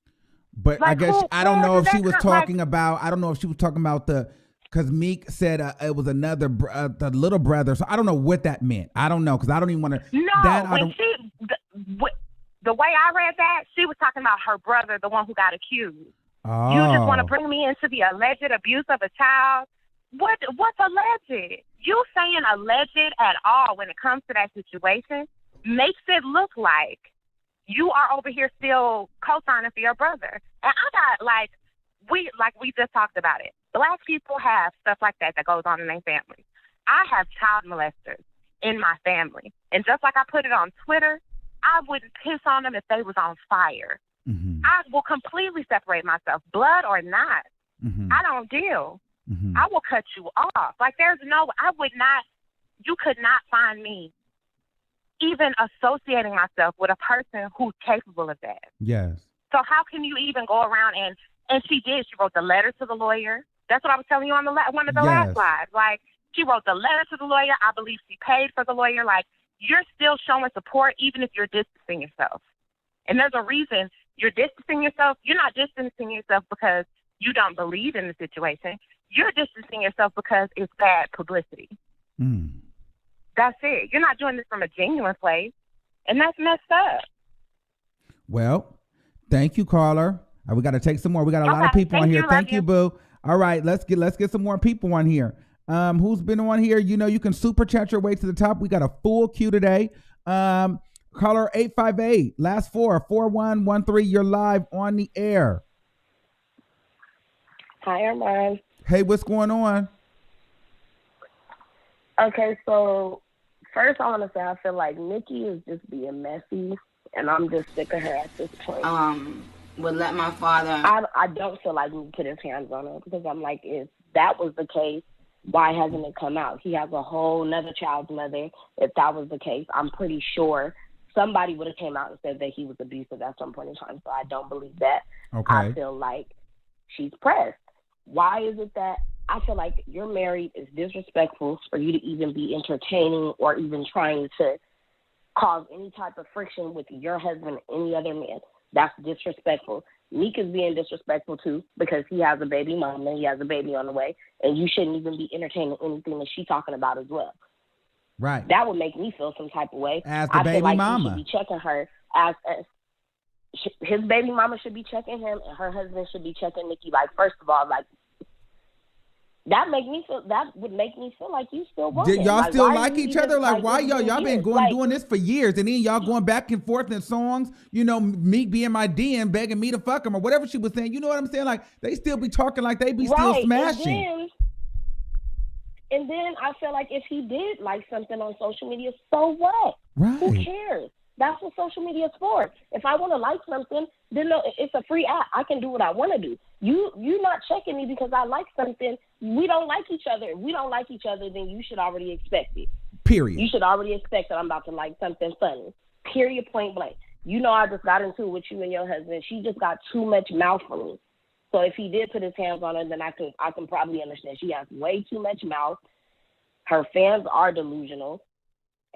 But like, I guess I don't know if she was talking like, about. I don't know if she was talking about because Meek said it was another the little brother. So I don't know what that meant. I don't know because I don't even want to. No, the way I read that, she was talking about her brother, the one who got accused. Oh. You just want to bring me into the alleged abuse of a child? What's alleged? You saying alleged at all when it comes to that situation makes it look like you are over here still co-signing for your brother. And I got, we just talked about it. Black people have stuff like that goes on in their family. I have child molesters in my family. And just like I put it on Twitter, I wouldn't piss on them if they was on fire. Mm-hmm. I will completely separate myself, blood or not. Mm-hmm. I don't deal. Mm-hmm. I will cut you off. Like, you could not find me even associating myself with a person who's capable of that. Yes. So how can you even go around and she did. She wrote the letter to the lawyer. That's what I was telling you on one of the last slides. Like, she wrote the letter to the lawyer. I believe she paid for the lawyer. Like, you're still showing support even if you're distancing yourself. And there's a reason you're distancing yourself. You're not distancing yourself because you don't believe in the situation. You're distancing yourself because it's bad publicity. Mm. That's it. You're not doing this from a genuine place, and that's messed up. Well, thank you, caller. We got to take some more. We got a lot of people on here. Thank you, boo. All right, let's get some more people on here. Who's been on here? You know, you can super chat your way to the top. We got a full queue today. Caller 858, last 4113. You're live on the air. Hi, Armon. Hey, what's going on? Okay, so first I want to say I feel like Nicki is just being messy, and I'm just sick of her at this point. Would let my father. I don't feel like we put his hands on her because I'm like, if that was the case, why hasn't it come out? He has a whole nother child's mother. If that was the case, I'm pretty sure somebody would have came out and said that he was abusive at some point in time. So I don't believe that. Okay. I feel like she's pressed. Why is it that I feel like you're married is disrespectful for you to even be entertaining or even trying to cause any type of friction with your husband or any other man? That's disrespectful. Meek is being disrespectful too because he has a baby mama, he has a baby on the way, and you shouldn't even be entertaining anything that she's talking about as well. Right. That would make me feel some type of way. As the I baby feel like mama. he should be checking her as his baby mama should be checking him, and her husband should be checking Nicki. Like, first of all, like, that would make me feel like you still want him. Y'all like, still like each other? Like, why y'all been like, doing this for years, and then y'all going back and forth in songs, you know, Meek being my DM begging me to fuck him or whatever she was saying. You know what I'm saying? Like, they still be talking like they be still smashing. And then I feel like if he did like something on social media, so what? Right. Who cares? That's what social media is for. If I want to like something, then no, it's a free app. I can do what I want to do. You're not checking me because I like something. We don't like each other. If we don't like each other, then you should already expect it. Period. You should already expect that I'm about to like something funny. Period, point blank. You know, I just got into it with you and your husband. She just got too much mouth for me. So if he did put his hands on her, then I can probably understand. She has way too much mouth. Her fans are delusional.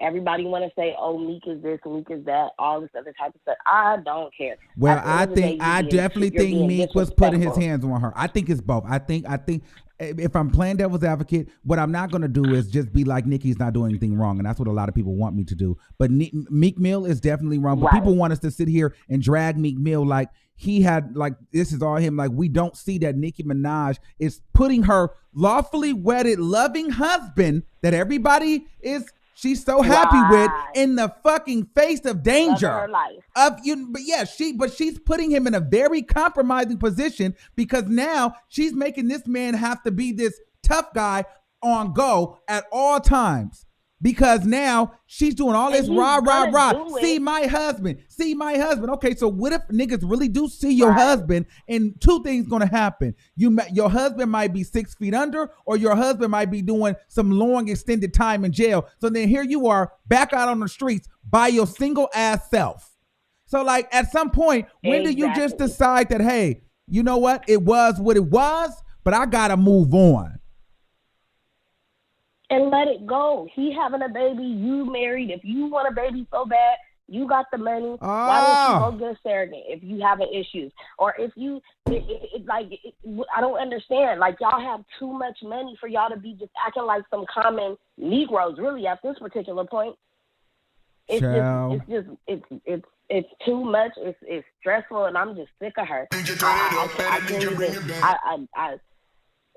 Everybody want to say, oh, Meek is this, Meek is that, all this other type of stuff. I don't care. Well, I definitely think Meek was putting his hands on her. I think it's both. I think if I'm playing devil's advocate, what I'm not going to do is just be like Nicki's not doing anything wrong, and that's what a lot of people want me to do. But Meek Mill is definitely wrong. But people want us to sit here and drag Meek Mill like he had, like, this is all him. Like, we don't see that Nicki Minaj is putting her lawfully wedded, loving husband that everybody is she's so happy with Right. in the fucking face of danger Loving her life. of you. But yeah, she's putting him in a very compromising position because now she's making this man have to be this tough guy on go at all times. Because now she's doing all this And he's rah. gonna do it. See my husband. Okay, so what if niggas really do see your Right. husband? And two things gonna happen. Your husband might be 6 feet under, or your husband might be doing some long extended time in jail. So then here you are back out on the streets by your single ass self. So like at some point, when do you just Exactly. decide that, hey, you know what? It was what it was, but I gotta move on. And let it go. He having a baby, you married. If you want a baby so bad, you got the money. Why don't you go get a surrogate if you having issues? Or if you, I don't understand. Like, y'all have too much money for y'all to be just acting like some common Negroes, really, at this particular point. It's too much. It's stressful, and I'm just sick of her.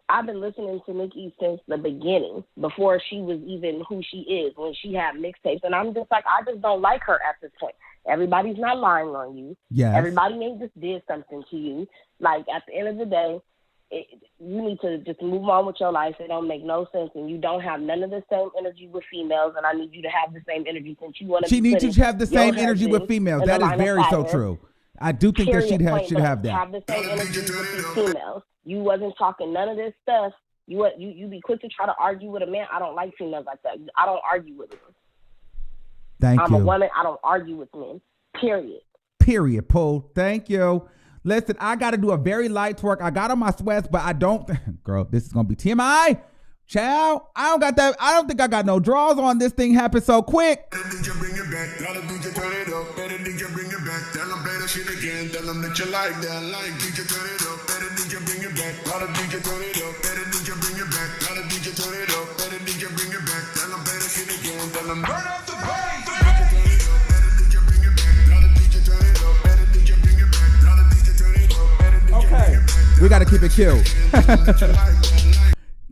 I've been listening to Nicki since the beginning, before she was even who she is, when she had mixtapes. And I'm just like, I just don't like her at this point. Everybody's not lying on you. Yes. Everybody ain't just did something to you. Like, at the end of the day, you need to just move on with your life. It don't make no sense. And you don't have none of the same energy with females. And I need you to have the same energy since you want to She needs to have the same energy with females. That is very so true. I do think that should have that. Have the same energy with these females. You wasn't talking none of this stuff. You be quick to try to argue with a man. I don't like females like that. I don't argue with them. I'm a woman. I don't argue with men. Period. Pooh. Thank you. Listen, I got to do a very light twerk. I got on my sweats, but I don't. Girl, this is gonna be TMI. Ciao. I don't got that. I don't think I got no draws on. This thing happened so quick. Okay, we got to keep it cute.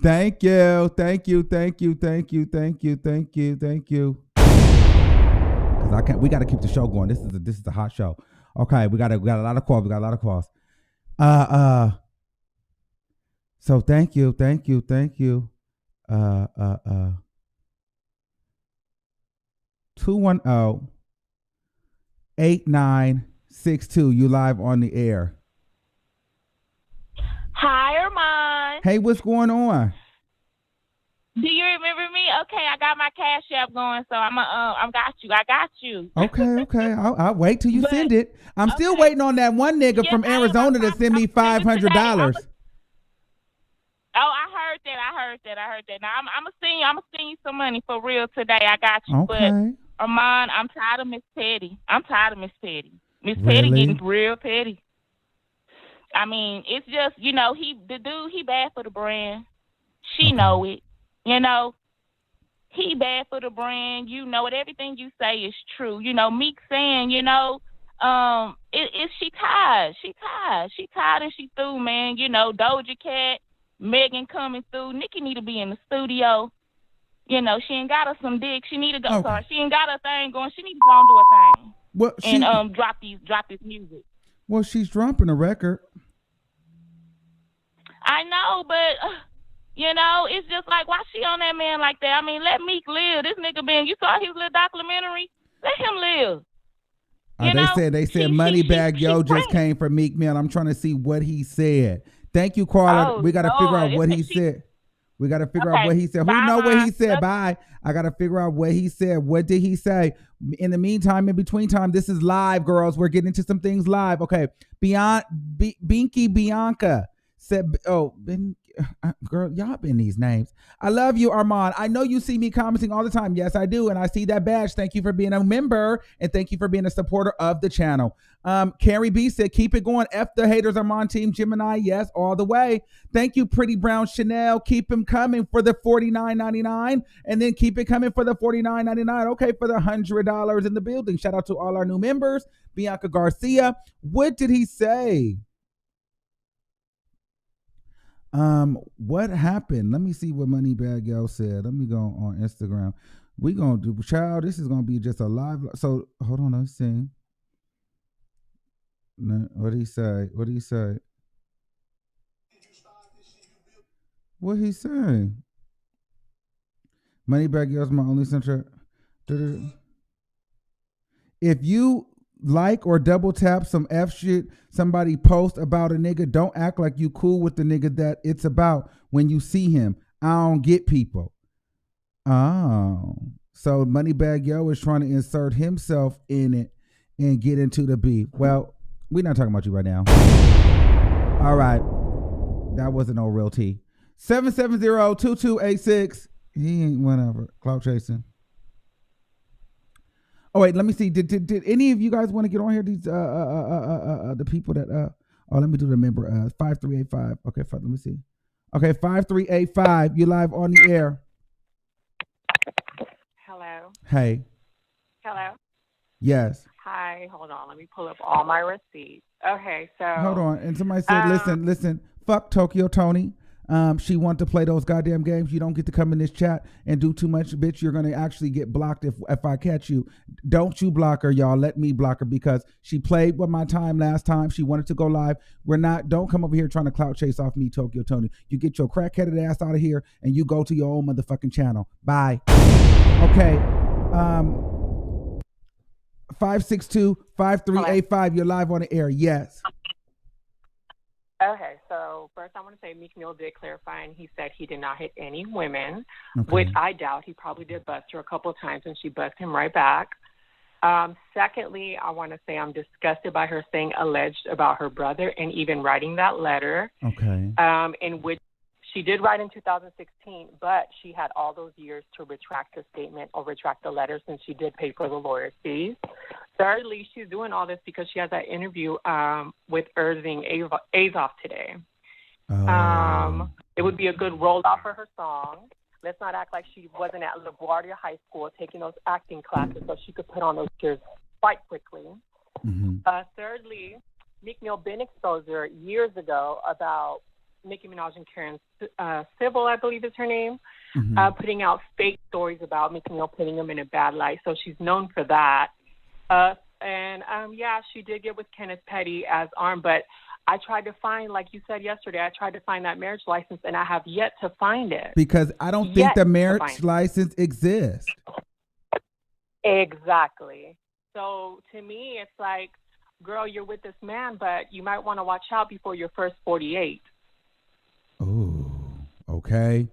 Thank you. Cause we got to keep the show going. This is a hot show. Okay, we got a lot of calls. So thank you. 210-8962. You live on the air. Hi, Armon. Hey, what's going on? Do you remember me? Okay, I got my Cash App going, so I got you. Okay. I'll wait till you send it. I'm still waiting on that one nigga from Arizona to send me $500. I heard that. Now I'm gonna send you some money for real today. I got you. Okay. But Armon, I'm tired of Miss Petty. Miss Really? Petty getting real petty. I mean, it's just, he bad for the brand. She know it. He bad for the brand. You know it. Everything you say is true. Meek saying, she tired. She tired and she through, man. Doja Cat, Megan coming through. Nicki need to be in the studio. She ain't got her some dick. She need to go. Okay. Sorry, she ain't got her thing going. She need to go and do a thing. Well, And drop this music. Well, she's dropping a record. I know, but it's just like, why she on that man like that? I mean, let Meek live. This nigga you saw his little documentary. Let him live. They said Moneybag Yo just came from Meek Mill. I'm trying to see what he said. Thank you, Carla. We got to figure out what he said. We got to figure out what he said. Who know what he said? Bye. I got to figure out what he said. What did he say? In the meantime, in between time, this is live, girls. We're getting into some things live. Okay. Binky Bianca said, girl, y'all been these names. I love you, Armon. I know you see me commenting all the time. Yes, I do. And I see that badge. Thank you for being a member. And thank you for being a supporter of the channel. Carrie B said, keep it going. F the haters, Armon team Gemini. Yes, all the way. Thank you, Pretty Brown Chanel. Keep them coming for the $49.99. And then keep it coming for the $49.99. Okay, for the $100 in the building. Shout out to all our new members. Bianca Garcia. What did he say? What happened? Let me see what Moneybag Yo said. Let me go on Instagram. We gonna do, child. This is gonna be just a live. So hold on, let's see. No, what did he say? What did he say? What he say? Moneybag Yo's my only center. If you like or double tap some F shit somebody post about a nigga, don't act like you cool with the nigga that it's about when you see him. I don't get people. Oh. So Moneybag Yo is trying to insert himself in it and get into the beef. Well, we're not talking about you right now. All right. That wasn't no real tea. 770-2286. He ain't whatever. Clout chasing. Oh wait, let me see. Did any of you guys want to get on here? These the people that let me do the member 5385. Okay, let me see. Okay, 5385. You live on the air. Hello. Hey. Hello. Yes. Hi. Hold on. Let me pull up all my receipts. Okay, so Hold on. And somebody said, listen. Fuck Tokyo Tony. She want to play those goddamn games. You don't get to come in this chat and do too much, bitch. You're gonna actually get blocked if I catch you. Don't you block her, y'all. Let me block her because she played with my time last time. She wanted to go live. Don't come over here trying to clout chase off me, Tokyo Tony. You get your crackheaded ass out of here and you go to your own motherfucking channel. Bye. Okay. 562-5385. You're live on the air. Yes. okay, so first I want to say Meek Mill did clarify, and he said he did not hit any women, Okay. which I doubt. He probably did bust her a couple of times, and she busted him right back. Secondly, I want to say I'm disgusted by her saying alleged about her brother and even writing that letter, Okay. in which she did write in 2016, but she had all those years to retract the statement or retract the letter since she did pay for the lawyer's fees. Thirdly, she's doing all this because she has that interview with Erzing Azoff today. It would be a good roll-off for her song. Let's not act like she wasn't at LaGuardia High School taking those acting classes so she could put on those tears quite quickly. Mm-hmm. Thirdly, Meek Mill been exposed her years ago about Nicki Minaj and Karen Civil, I believe is her name, putting out fake stories about Meek Mill, putting him in a bad light. So she's known for that. She did get with Kenneth Petty as Arm, but I tried to find, like you said yesterday, I tried to find that marriage license, and I have yet to find it. Because I don't think the marriage license exists. Exactly. So to me, it's like, girl, you're with this man, but you might want to watch out before your first 48. Oh, okay.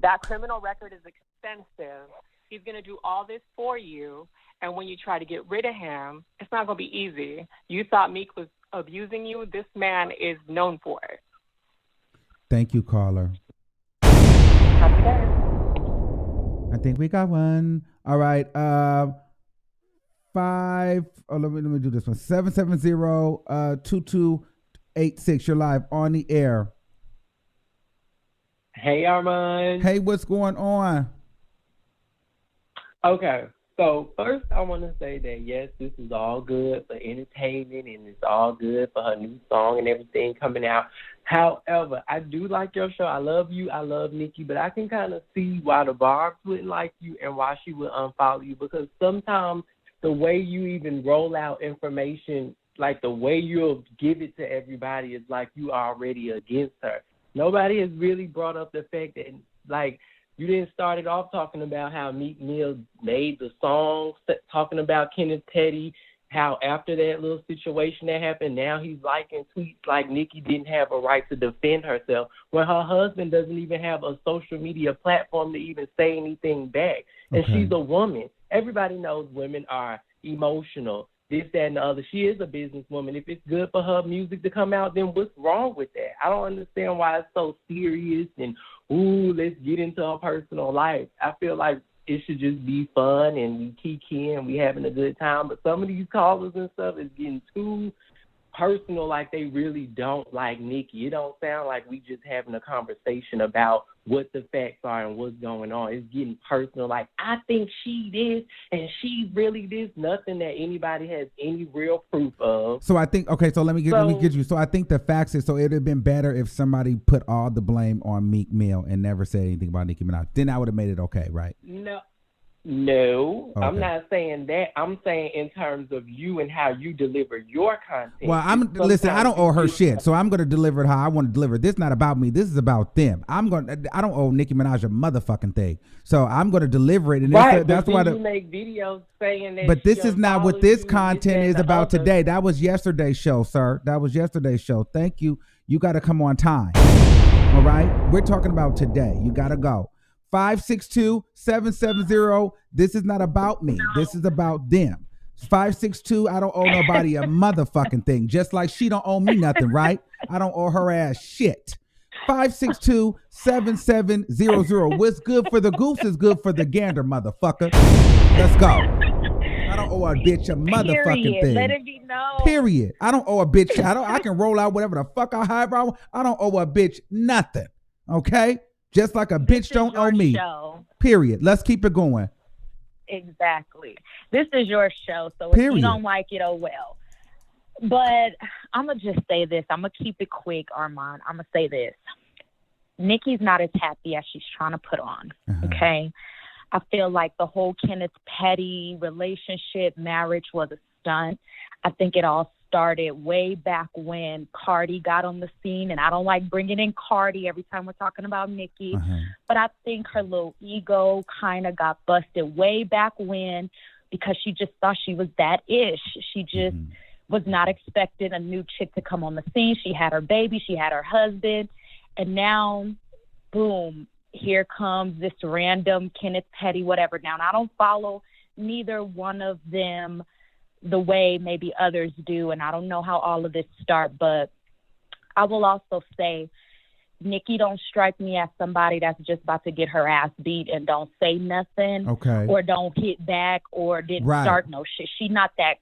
That criminal record is extensive. He's going to do all this for you, and when you try to get rid of him, it's not going to be easy. You thought Meek was abusing you. This man is known for it. Thank you, caller. Happy day. I think we got one. All right. Let me do this one. 770-2286. You're live on the air. Hey, Armon. Hey, what's going on? Okay, so first I want to say that, yes, this is all good for entertainment and it's all good for her new song and everything coming out. However, I do like your show. I love you. I love Nicki, but I can kind of see why the Barbs wouldn't like you and why she would unfollow you, because sometimes the way you even roll out information, like the way you'll give it to everybody, is like you are already against her. Nobody has really brought up the fact that, like, you didn't start it off talking about how Meek Mill made the song, talking about Kenneth Petty, how after that little situation that happened, now he's liking tweets like Nicki didn't have a right to defend herself, when her husband doesn't even have a social media platform to even say anything back. And she's a woman. Everybody knows women are emotional, this, that, and the other. She is a businesswoman. If it's good for her music to come out, then what's wrong with that? I don't understand why it's so serious and, ooh, let's get into her personal life. I feel like it should just be fun and we kiki and we having a good time. But some of these callers and stuff is getting too personal, like they really don't like Nicki. It don't sound like we just having a conversation about what the facts are and what's going on. It's getting personal. Like, I think she this and she really this. Nothing that anybody has any real proof of. So I think, okay, so let me get you. So I think the facts is, so it would have been better if somebody put all the blame on Meek Mill and never said anything about Nicki Minaj. Then I would have made it okay, right? No, Okay. I'm not saying that. I'm saying in terms of you and how you deliver your content. Well, listen, I don't owe her shit, so I'm going to deliver it how I want to deliver it. This is not about me. This is about them. I don't owe Nicki Minaj a motherfucking thing. So I'm going to deliver it. And right, that's why you make videos saying that. But this is not what this content is about today. That was yesterday's show, sir. That was yesterday's show. Thank you. You got to come on time. All right? We're talking about today. You got to go. 562-770. This is not about me. This is about them. 562. I don't owe nobody a motherfucking thing. Just like she don't owe me nothing, right? I don't owe her ass shit. 562-7700. What's good for the goose is good for the gander, motherfucker. Let's go. I don't owe a bitch a motherfucking thing. Let it be known. Period. I don't owe a bitch. I can roll out whatever the fuck I want. I don't owe a bitch nothing. Okay? Just like a bitch don't owe me. Show. Period. Let's keep it going. Exactly. This is your show, so if you don't like it, oh well. But I'm going to just say this. I'm going to keep it quick, Armon. I'm going to say this. Nicki's not as happy as she's trying to put on, okay? I feel like the whole Kenneth Petty relationship, marriage was a stunt. I think it all started way back when Cardi got on the scene, and I don't like bringing in Cardi every time we're talking about Nicki, but I think her little ego kind of got busted way back when because she just thought she was that ish. She just was not expecting a new chick to come on the scene. She had her baby, she had her husband, and now, boom, here comes this random Kenneth Petty, whatever. Now, I don't follow neither one of them the way maybe others do, and I don't know how all of this start, but I will also say Nicki don't strike me as somebody that's just about to get her ass beat and don't say nothing, or don't hit back, or didn't start no shit. She's not that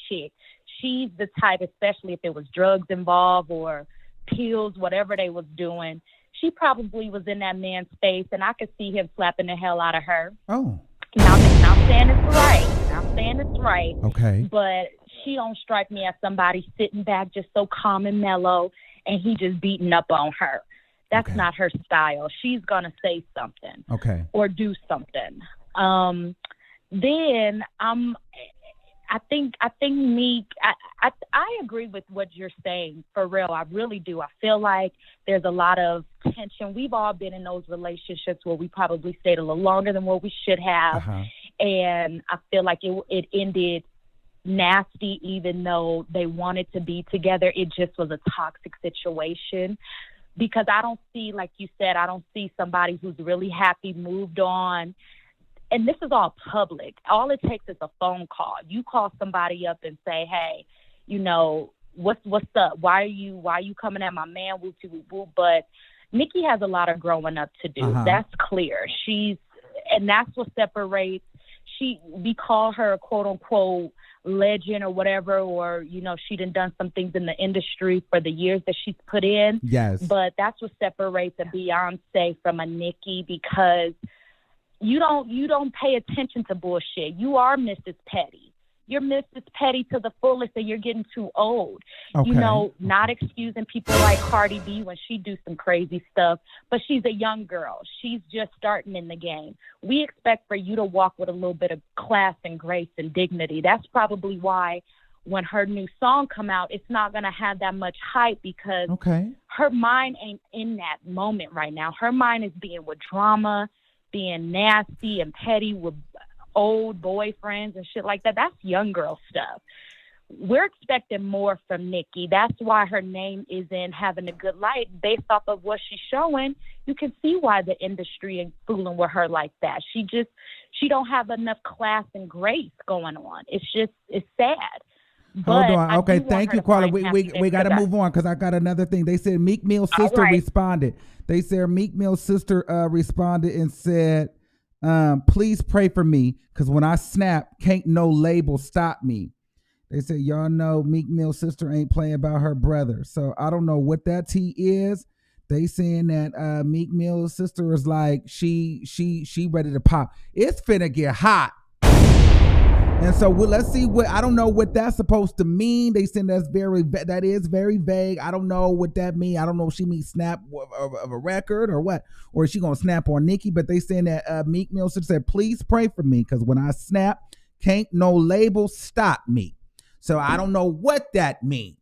chick. She's the type, especially if there was drugs involved or pills, whatever they was doing, she probably was in that man's face, and I could see him slapping the hell out of her. Oh. Not saying it's right. Not saying it's right. Okay. But she don't strike me as somebody sitting back just so calm and mellow, and he just beating up on her. That's not her style. She's going to say something. Okay. Or do something. Then I think Meek, I agree with what you're saying, for real. I really do. I feel like there's a lot of tension. We've all been in those relationships where we probably stayed a little longer than what we should have. And I feel like it ended nasty, even though they wanted to be together. It just was a toxic situation. Because I don't see, like you said, I don't see somebody who's really happy, moved on. And this is all public. All it takes is a phone call. You call somebody up and say, hey, you know, what's up? Why are you coming at my man? Woo, woo, woo. But Nicki has a lot of growing up to do. That's clear. And that's what separates. We call her a quote unquote legend or whatever, or, you know, she done some things in the industry for the years that she's put in. Yes. But that's what separates a Beyonce from a Nicki, because you don't pay attention to bullshit. You are Mrs. Petty. You're Mrs. Petty to the fullest, and you're getting too old. You know, not excusing people like Cardi B when she do some crazy stuff, but she's a young girl. She's just starting in the game. We expect for you to walk with a little bit of class and grace and dignity. That's probably why when her new song come out, it's not going to have that much hype, because her mind ain't in that moment right now. Her mind is being with drama, being nasty and petty with old boyfriends and shit like that. That's young girl stuff. We're expecting more from Nicki. That's why her name isn't having a good light. Based off of what she's showing, you can see why the industry is fooling with her like that. She don't have enough class and grace going on. It's sad. Hold on. Okay, thank you, Carla. We got to move on, because I got another thing. They said Meek Mill's sister responded. They said Meek Mill's sister responded and said, please pray for me, because when I snap, can't no label stop me. They said, y'all know Meek Mill's sister ain't playing about her brother. So I don't know what that tea is. They saying that Meek Mill's sister is like, she ready to pop. It's finna get hot. And so let's see what, I don't know what that's supposed to mean. They said that is very vague. I don't know what that means. I don't know if she means snap of a record or what, or is she gonna snap on Nicki? But they saying that Meek Mill said, please pray for me, because when I snap, can't no label stop me. So I don't know what that means.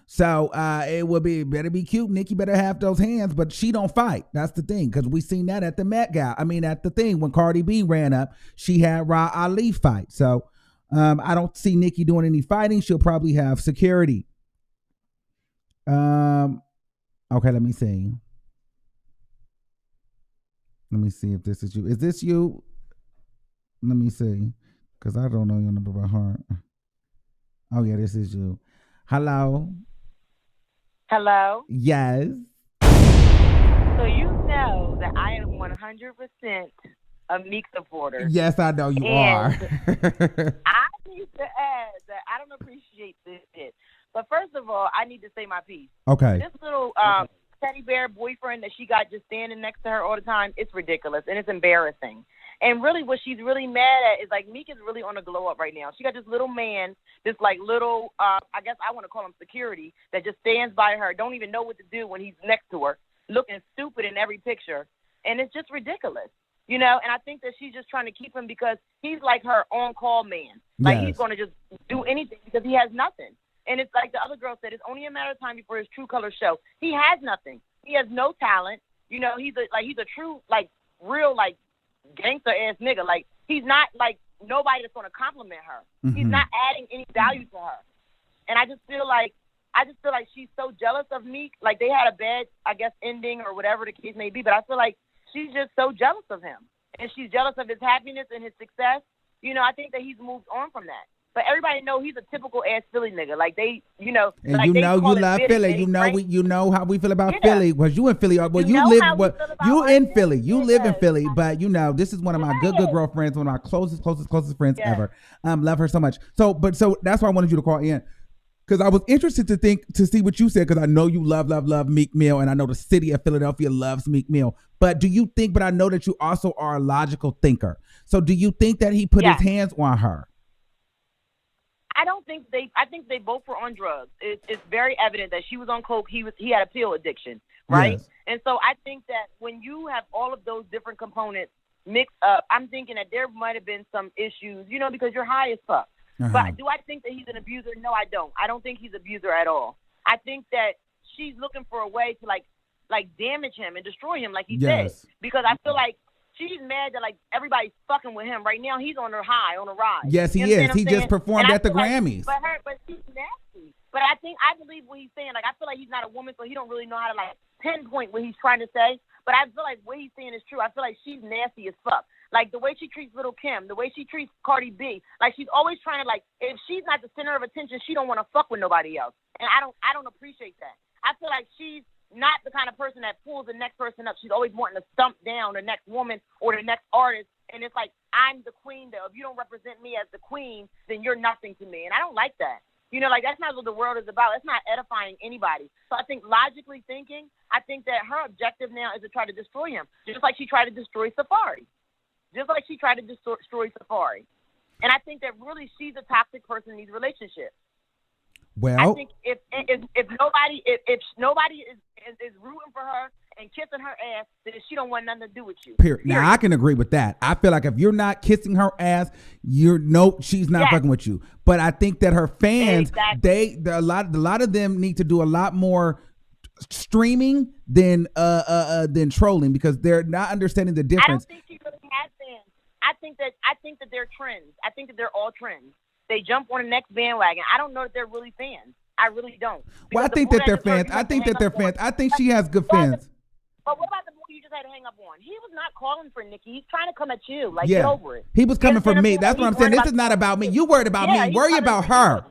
So it would better be cute. Nicki better have those hands, but she don't fight. That's the thing, because we seen that at the Met Gala. I mean, at the thing when Cardi B ran up, she had Ra Ali fight. So I don't see Nicki doing any fighting. She'll probably have security. Okay, let me see. Let me see if this is you. Is this you? Let me see, because I don't know your number by heart. Oh yeah, this is you. Hello. Hello? Yes. So you know that I am 100% a Meek supporter. Yes, I know you and are. I need to add that I don't appreciate this shit. But first of all, I need to say my piece. Okay. This little teddy bear boyfriend that she got just standing next to her all the time, it's ridiculous and it's embarrassing. And really what she's really mad at is, like, Meek is really on a glow up right now. She got this little man, this like little, I guess I want to call him security, that just stands by her, don't even know what to do when he's next to her, looking stupid in every picture. And it's just ridiculous, you know? And I think that she's just trying to keep him because he's like her on-call man. Like, Yes. he's going to just do anything because he has nothing. And it's like the other girl said, it's only a matter of time before his true colors show. He has nothing. He has no talent. You know, he's a true, like, real, like, gangster ass nigga. Like, he's not like nobody that's going to compliment her. Mm-hmm. He's not adding any value to her. And I just feel like she's so jealous of Meek. Like, they had a bad, I guess, ending or whatever the case may be. But I feel like she's just so jealous of him. And she's jealous of his happiness and his success. You know, I think that he's moved on from that. But everybody know he's a typical ass Philly nigga. Like, they, you know, And like, you they know call you it love bitter, Philly. they You know frank. you know how we feel about Yeah. Philly. Was you in Philly? Well, You you know live. how we Well, feel about you our in city? Philly. You live in Yes. Philly. But you know, this is one of my good girlfriends. One of my closest friends ever. Love her so much. So that's why I wanted you to call in, because I was interested to see what you said, because I know you love Meek Mill, and I know the city of Philadelphia loves Meek Mill. But do you think? But I know that you also are a logical thinker. So do you think that he put his hands on her? I think they both were on drugs. It's very evident that she was on coke. He had a pill addiction, right? Yes. And so I think that when you have all of those different components mixed up, I'm thinking that there might have been some issues, you know, because you're high as fuck. But do I think that he's an abuser? No, I don't. I don't think he's an abuser at all. I think that she's looking for a way to like damage him and destroy him, like he said. Because I feel like she's mad that like everybody's fucking with him right now. He's on her high, on a ride. Yes, he is. He just performed at the Grammys. But she's nasty. But I believe what he's saying. Like, I feel like he's not a woman, so he don't really know how to like pinpoint what he's trying to say. But I feel like what he's saying is true. I feel like she's nasty as fuck. Like, the way she treats Little Kim, the way she treats Cardi B. Like, she's always trying to, like, if she's not the center of attention, she don't want to fuck with nobody else. And I don't appreciate that. I feel like she's not the kind of person that pulls the next person up. She's always wanting to stump down the next woman or the next artist. And it's like, I'm the queen, though. If you don't represent me as the queen, then you're nothing to me. And I don't like that. You know, like, that's not what the world is about. It's not edifying anybody. So I think, logically thinking, I think that her objective now is to try to destroy him, just like she tried to destroy Safari. And I think that really she's a toxic person in these relationships. Well, I think if nobody is rooting for her and kissing her ass, then she don't want nothing to do with you. Period. Now I can agree with that. I feel like if you're not kissing her ass, she's not fucking with you. But I think that her fans, a lot of them need to do a lot more streaming than trolling, because they're not understanding the difference. I don't think she really has fans. I think that they're trends. I think that they're all trends. They jump on the next bandwagon. I don't know if they're really fans. I really don't. Well, I think that they're fans. I think she has good fans. But what about the boy you just had to hang up on? He was not calling for Nicki. He's trying to come at you. Like, get over it. He was coming for me. That's what I'm saying. This is not about me. You worried about me. Worry about her.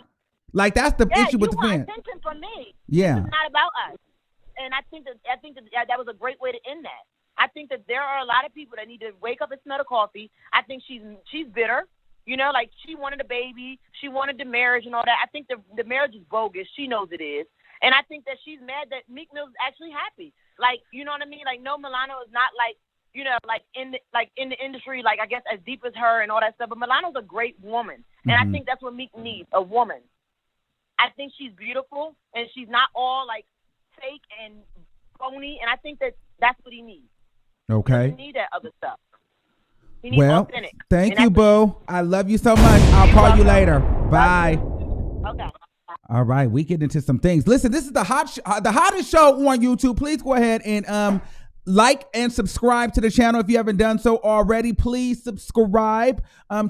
Like, that's the issue with the fans. Attention from me. Yeah. This is not about us. And I think that was a great way to end that. I think that there are a lot of people that need to wake up and smell the coffee. I think she's bitter. You know, like she wanted a baby, she wanted the marriage and all that. I think the marriage is bogus. She knows it is. And I think that she's mad that Meek Mill's actually happy. Like, you know what I mean? Like, no, Milano is not like, you know, like in the industry, like I guess as deep as her and all that stuff. But Milano's a great woman. And I think that's what Meek needs, a woman. I think she's beautiful and she's not all like fake and phony. And I think that's what he needs. Okay. He doesn't need that other stuff. He needs Well, authentic. thank you, boo. I love you so much. I'll call you later. Bye. Okay. All right, we get into some things. Listen, this is the hottest show on YouTube. Please go ahead and like and subscribe to the channel if you haven't done so already. Please subscribe.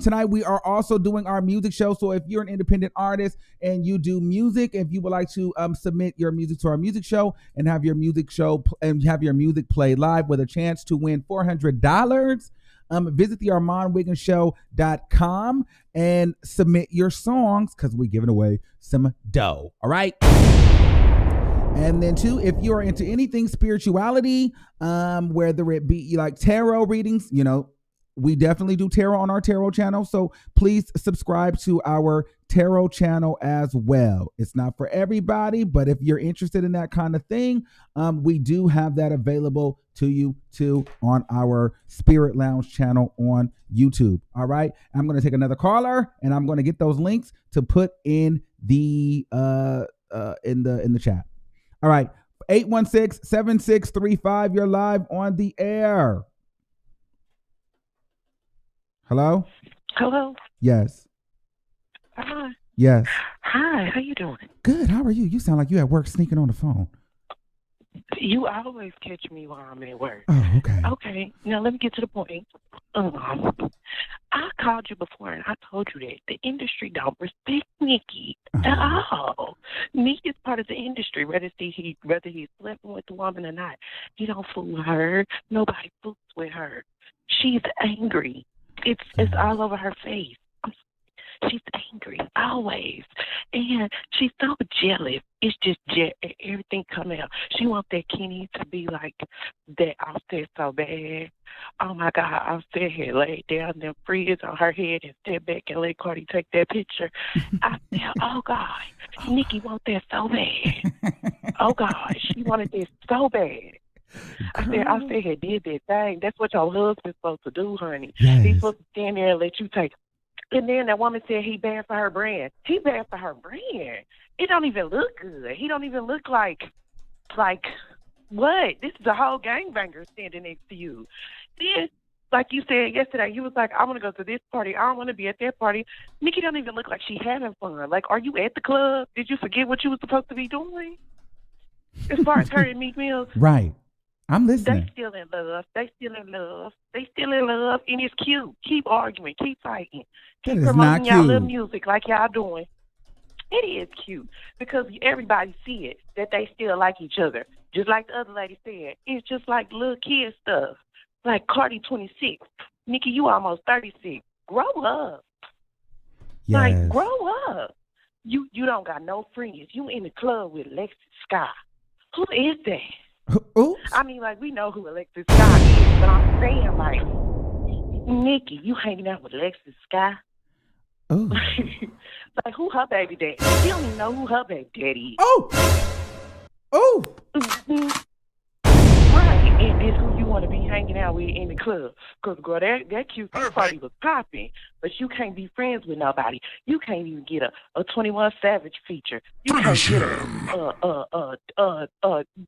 Tonight we are also doing our music show. So if you're an independent artist and you do music, if you would like to submit your music to our music show and have your music show and have your music played live with a chance to win $400. Visit the ArmonWigginsShow.com and submit your songs because we're giving away some dough. All right. And then too, if you are into anything spirituality, whether it be like tarot readings, you know, we definitely do tarot on our tarot channel. So please subscribe to our tarot channel as well. It's not for everybody, but if you're interested in that kind of thing, we do have that available to you too on our Spirit Lounge channel on YouTube. All right. I'm going to take another caller and I'm going to get those links to put in the in the chat. All right. 816-7635. You're live on the air. Hello? Hello? Yes. Hi. Yes. Hi, how you doing? Good. How are you? You sound like you at work sneaking on the phone. You always catch me while I'm at work. Oh, okay. Okay, now let me get to the point. I called you before and I told you that the industry don't respect Nicki at all. Nicki is part of the industry, whether he's sleeping with the woman or not. He don't fool her. Nobody fools with her. She's angry. It's all over her face. She's angry, always. And she's so jealous. It's just everything coming out. She wants that Kenny to be like that Offset so bad. Oh, my God. Offset had laid down them frizz on her head and stepped back and let Cardi take that picture. I said, oh, God, Nicki wants that so bad. Oh, God, she wanted that so bad. I said, Offset had did that thing. That's what your husband's supposed to do, honey. Yes. He's supposed to stand there and let you take. And then that woman said he bad for her brand. He bad for her brand. It don't even look good. He don't even look like what? This is a whole gangbanger standing next to you. Then, like you said yesterday, you was like, I want to go to this party. I don't want to be at that party. Nicki don't even look like she having fun. Like, are you at the club? Did you forget what you was supposed to be doing? As far as her and Meek Mills. Right. I'm listening. They still in love. They still in love. They still in love. And it's cute. Keep arguing. Keep fighting. Keep promoting y'all little music like y'all doing. It is cute because everybody see it, that they still like each other. Just like the other lady said, it's just like little kid stuff. Like Cardi 26. Nicki, you almost 36. Grow up. Yes. Like, grow up. You don't got no friends. You in the club with Alexis Sky. Who is that? Oops. I mean, like, we know who Alexis Sky is, but I'm saying, like, Nicki, you hanging out with Alexis Sky? Oh. Like, who her baby daddy? You don't even know who her baby daddy is. Oh! Oh! Right, and this who you want to be hanging out with in the club. Because, girl, that cute party was popping, but you can't be friends with nobody. You can't even get a 21 Savage feature. You can't get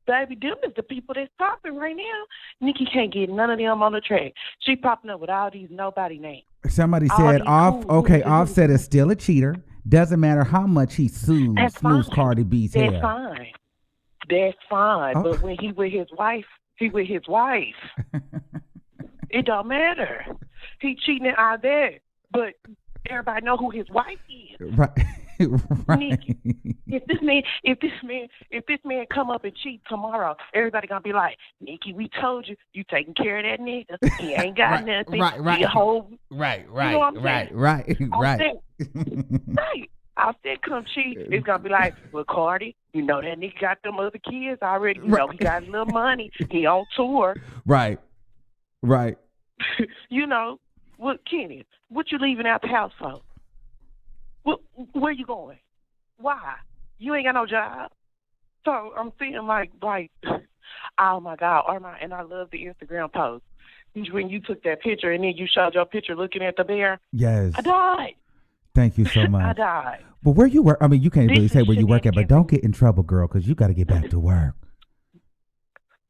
baby, them is the people that's popping right now. Nicki can't get none of them on the track. She popping up with all these nobody names. Somebody said Offset is still a cheater. Doesn't matter how much he smooths Cardi B's hair. That's fine. That's fine. But when he with his wife, he with his wife. It don't matter. He cheating out there, but everybody know who his wife is. Right. Right. Nicki, if this man come up and cheat tomorrow, everybody gonna be like, Nicki, we told you, you taking care of that nigga. He ain't got nothing. Right. You know Right. Offset come cheat, it's gonna be like, well, Cardi, you know that nigga got them other kids already. You know he got a little money. He on tour. Right. You know, What, Kenny? What you leaving out the house for? Where you going? Why? You ain't got no job. So I'm seeing like, oh my God, Armon, and I love the Instagram post. When you took that picture and then you showed your picture looking at the bear. Yes. I died. Thank you so much. I died. But where you work, I mean, you can't This really say is where you work at, but don't get in trouble, girl, because you got to get back to work.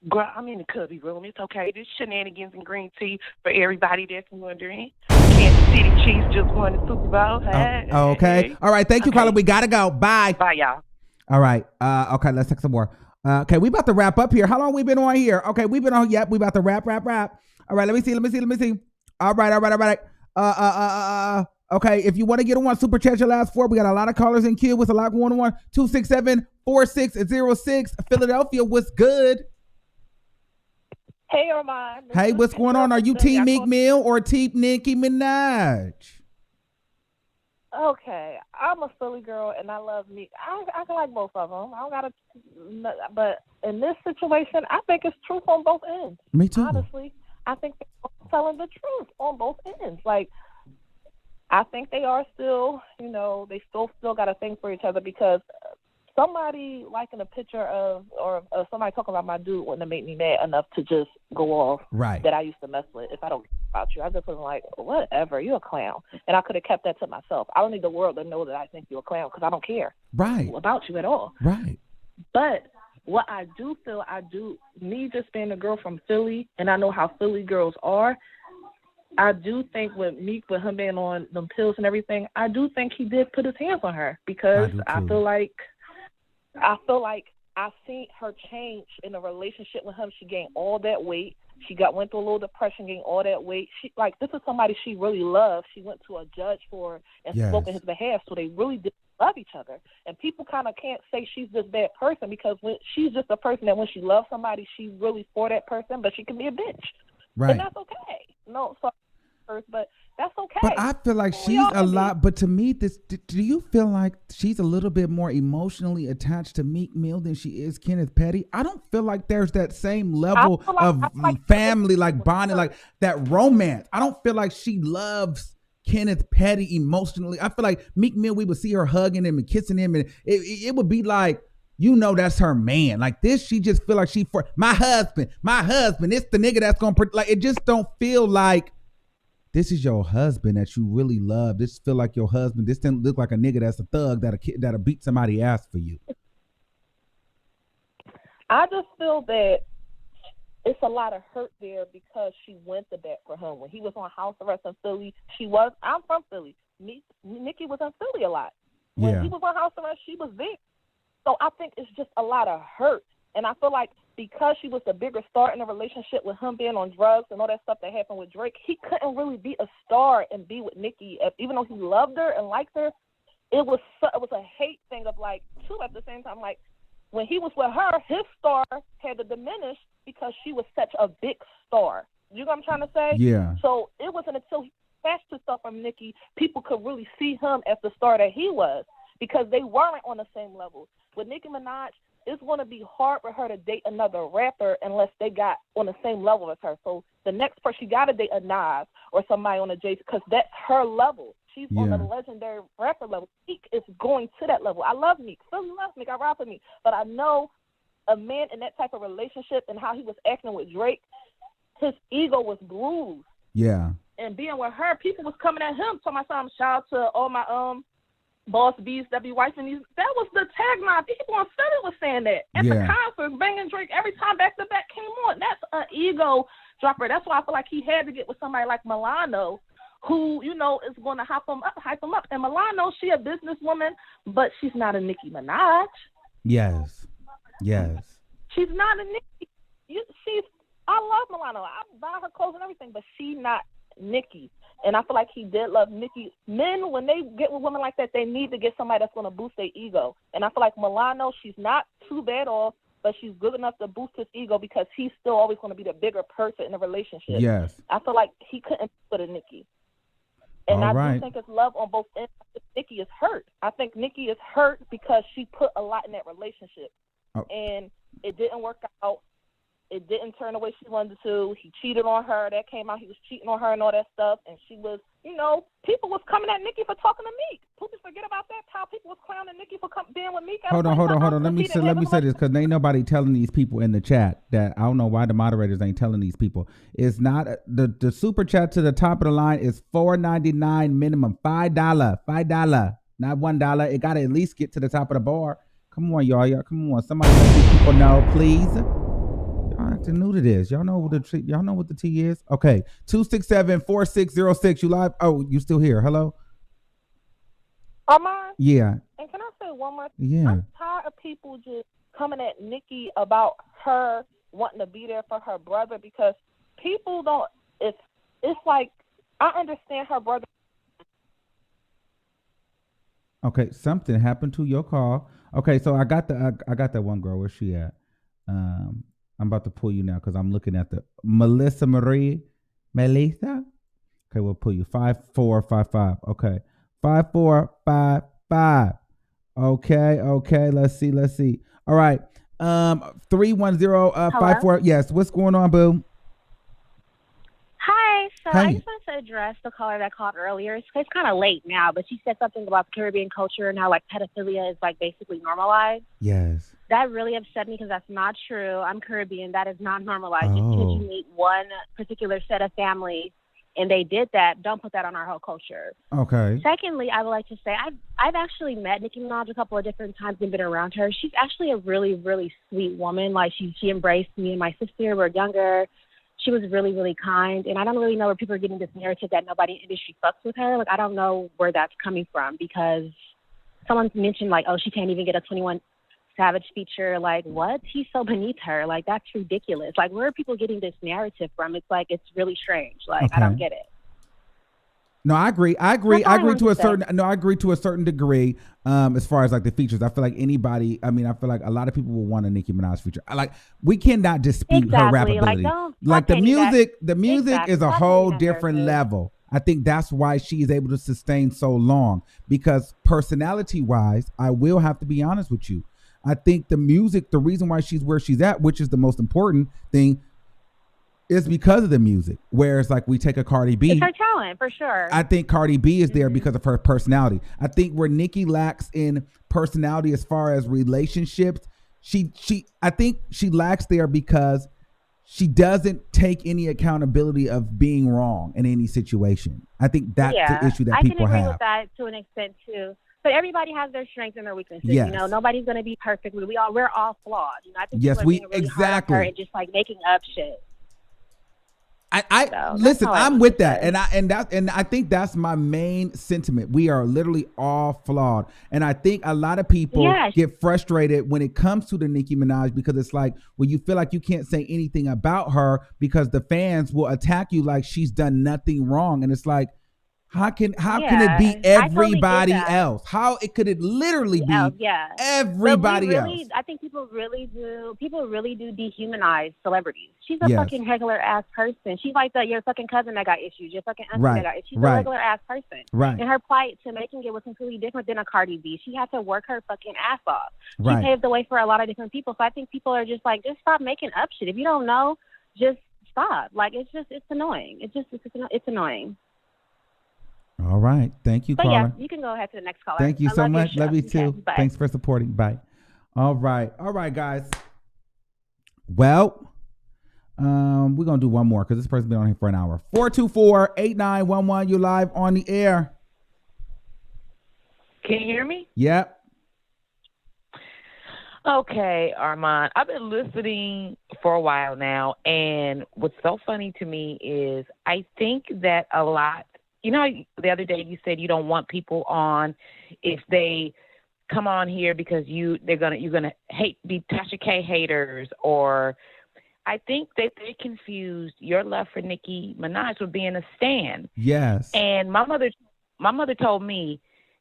Girl, I'm in the cubby room. It's okay. This shenanigans and green tea for everybody that's wondering. Kansas City Chiefs just won the Super Bowl. Hey, Okay. hey. All right. Thank you, caller. We got to go. Bye. Bye, y'all. All right. Okay. Let's take some more. Okay. We about to wrap up here. How long we been on here? Okay. We've been on. Yep. We about to wrap. All right. Let me see. All right. Okay. If you want to get on super chat your last four. We got a lot of callers in queue with a lot going on. 267-4606. Philadelphia. What's good? Hey, Armon. Hey, what's going on? Are you Team Meek Mill or Team Nicki Minaj? Okay, I'm a Philly girl and I love Meek. I can like both of them. I don't gotta, but in this situation, I think it's truth on both ends. Me too. Honestly, I think they're telling the truth on both ends. Like, I think they are still, they still got a thing for each other because somebody liking a picture of or somebody talking about my dude wouldn't have made me mad enough to just go off right. that I used to mess with if I don't care about you. I just was like, whatever, you're a clown. And I could have kept that to myself. I don't need the world to know that I think you're a clown because I don't care about you at all. Right. But what I do feel, me just being a girl from Philly, and I know how Philly girls are, I do think with Meek, with him being on them pills and everything, I do think he did put his hands on her because I feel like I seen her change in a relationship with him. She gained all that weight. She went through a little depression, gained all that weight. This is somebody she really loved. She went to a judge for and spoke on his behalf, so they really did love each other. And people kind of can't say she's this bad person because when she's just a person that when she loves somebody, she's really for that person, but she can be a bitch. Right. And that's okay. No, sorry, but that's okay. But I feel like she's a lot. But to me, do you feel like she's a little bit more emotionally attached to Meek Mill than she is Kenneth Petty? I don't feel like there's that same level of family, like bonding, like that romance. I don't feel like she loves Kenneth Petty emotionally. I feel like Meek Mill, we would see her hugging him and kissing him, and it would be like, that's her man. Like this, she just feel like she for my husband. It's the nigga that's gonna like. It just don't feel like. This is your husband that you really love. This feel like your husband. This didn't look like a nigga that's a thug that'll beat somebody's ass for you. I just feel that it's a lot of hurt there because she went to bat for him. When he was on house arrest in Philly, I'm from Philly. Nicki was in Philly a lot. When he was on house arrest, she was there. So I think it's just a lot of hurt. And I feel like because she was the bigger star in the relationship with him being on drugs and all that stuff that happened with Drake, he couldn't really be a star and be with Nicki. Even though he loved her and liked her, it was a hate thing of like, too, at the same time, like when he was with her, his star had to diminish because she was such a big star. You know what I'm trying to say? Yeah. So it wasn't until he snatched himself from Nicki, people could really see him as the star that he was because they weren't on the same level. With Nicki Minaj, it's going to be hard for her to date another rapper unless they got on the same level as her. So the next person, she got to date a Nas or somebody on a Jay because that's her level. She's on the legendary rapper level. Meek is going to that level. I love Meek. Philly loves Meek. I rap with Meek. But I know a man in that type of relationship and how he was acting with Drake, his ego was bruised. Yeah. And being with her, people was coming at him. Talking about something. Shout out to all my Boss B's, W Wife, and these. That was the tagline. People on Philly was saying that at the concert, banging Drake every time back to back came on. That's an ego dropper. That's why I feel like he had to get with somebody like Milano, who is going to hype him up. And Milano, she a businesswoman, but she's not a Nicki Minaj. Yes. She's not a Nicki. I love Milano. I buy her clothes and everything, but she's not Nicki. And I feel like he did love Nicki. Men, when they get with women like that, they need to get somebody that's going to boost their ego. And I feel like Milano, she's not too bad off, but she's good enough to boost his ego because he's still always going to be the bigger person in the relationship. Yes. I feel like he couldn't put a Nicki. And do think it's love on both ends. Nicki is hurt. I think Nicki is hurt because she put a lot in that relationship. And it didn't work out. It didn't turn the way she wanted to. He cheated on her. That came out. He was cheating on her and all that stuff. And she was, people was coming at Nicki for talking to Meek. People forget about that. How people was clowning Nicki for being with Meek. Hold on. Let me say this, because ain't nobody telling these people in the chat that I don't know why the moderators ain't telling these people. It's not the super chat to the top of the line is $4.99 minimum, $5, not $1. It got to at least get to the top of the bar. Come on, y'all. Come on. Somebody let these people know, please. Y'all acting new to this. Y'all know what the T is? Okay. 267-4606. You live? Oh, you still here. Hello? Armon? Yeah. And can I say one more thing? Yeah. I'm tired of people just coming at Nicki about her wanting to be there for her brother, because people don't, it's like, I understand her brother. Okay, something happened to your call. Okay, so I got that one girl. Where's she at? I'm about to pull you now because I'm looking at the Melissa. Okay, we'll pull you 5455. Okay, 5455. Okay. Let's see. All right. 31054. Yes. What's going on, boo? Hi. So Hey. I just wanted to address the caller that called earlier. It's kind of late now, but she said something about Caribbean culture and how like pedophilia is like basically normalized. Yes. That really upset me because that's not true. I'm Caribbean. That is not normalized. Just Oh. because you meet one particular set of families and they did that, don't put that on our whole culture. Okay. Secondly, I would like to say I've actually met Nicki Minaj a couple of different times and been around her. She's actually a really, really sweet woman. Like she embraced me and my sister. We're younger. She was really, really kind. And I don't really know where people are getting this narrative that nobody in the industry fucks with her. Like, I don't know where that's coming from, because someone mentioned, like, oh, she can't even get a 21 Savage feature. Like, what? He's so beneath her. Like, that's ridiculous. Like, where are people getting this narrative from? It's like, it's really strange. Like, I don't get it. No, I agree. I agree to a certain. No, I agree to a certain degree. As far as like the features, I feel like anybody. I mean, I feel like a lot of people will want a Nicki Minaj feature. We cannot dispute her rap ability. Like the music is a whole different level. I think that's why she is able to sustain so long, because personality wise, I will have to be honest with you. I think the music, the reason why she's where she's at, which is the most important thing, is because of the music. Whereas like we take a Cardi B. It's her talent, for sure. I think Cardi B is there because of her personality. I think where Nicki lacks in personality as far as relationships, I think she lacks there because she doesn't take any accountability of being wrong in any situation. I think that's the issue that people have. I can agree with that to an extent too. But everybody has their strengths and their weaknesses. Yes. You know, nobody's going to be perfect. We're all flawed. You know, I think Yes, people are being really hard on her and just like making up shit. Listen, I'm with that. And I think that's my main sentiment. We are literally all flawed. And I think a lot of people get frustrated when it comes to the Nicki Minaj, because it's like, well, you feel like you can't say anything about her because the fans will attack you like she's done nothing wrong. And it's like, how can it be everybody else? How could it literally be everybody else? I think people really do dehumanize celebrities. She's a fucking regular ass person. She's like your fucking cousin that got issues, your fucking auntie that got issues. She's a regular ass person. Right. And her plight to making it was completely different than a Cardi B. She had to work her fucking ass off. She paved the way for a lot of different people. So I think people are just like, just stop making up shit. If you don't know, just stop. Like, it's annoying. It's annoying. All right. Thank you, but caller. yeah, you can go ahead to the next caller. Thank you so much. Love you too. Okay, bye. Thanks for supporting. Bye. All right, guys. Well, we're gonna do one more because this person's been on here for an hour. 424-8911. You're live on the air. Can you hear me? Yep. Okay, Armon. I've been listening for a while now, and what's so funny to me is I think that a lot. You know, the other day you said you don't want people on if they come on here because you're gonna be Tasha K haters, or I think that they confused your love for Nicki Minaj with being a stan. Yes. And my mother told me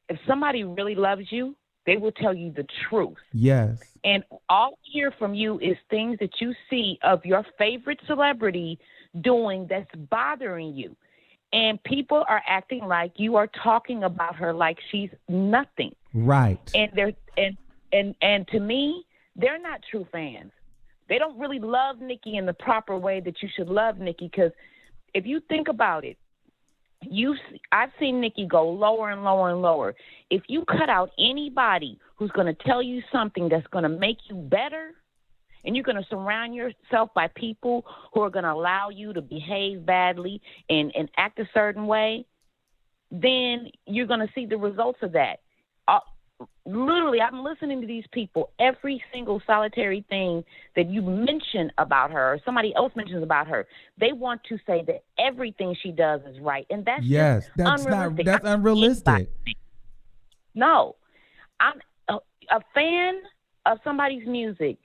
if somebody really loves you, they will tell you the truth. Yes. And all I hear from you is things that you see of your favorite celebrity doing that's bothering you. And people are acting like you are talking about her like she's nothing. Right. And they're and to me, they're not true fans. They don't really love Nicki in the proper way that you should love Nicki, because if you think about it, I've seen Nicki go lower and lower and lower. If you cut out anybody who's going to tell you something that's going to make you better, and you're going to surround yourself by people who are going to allow you to behave badly and act a certain way, then you're going to see the results of that. Literally, I'm listening to these people. Every single solitary thing that you mention about her or somebody else mentions about her, they want to say that everything she does is right. And that's just unrealistic. That's unrealistic. No. I'm a fan of somebody's music,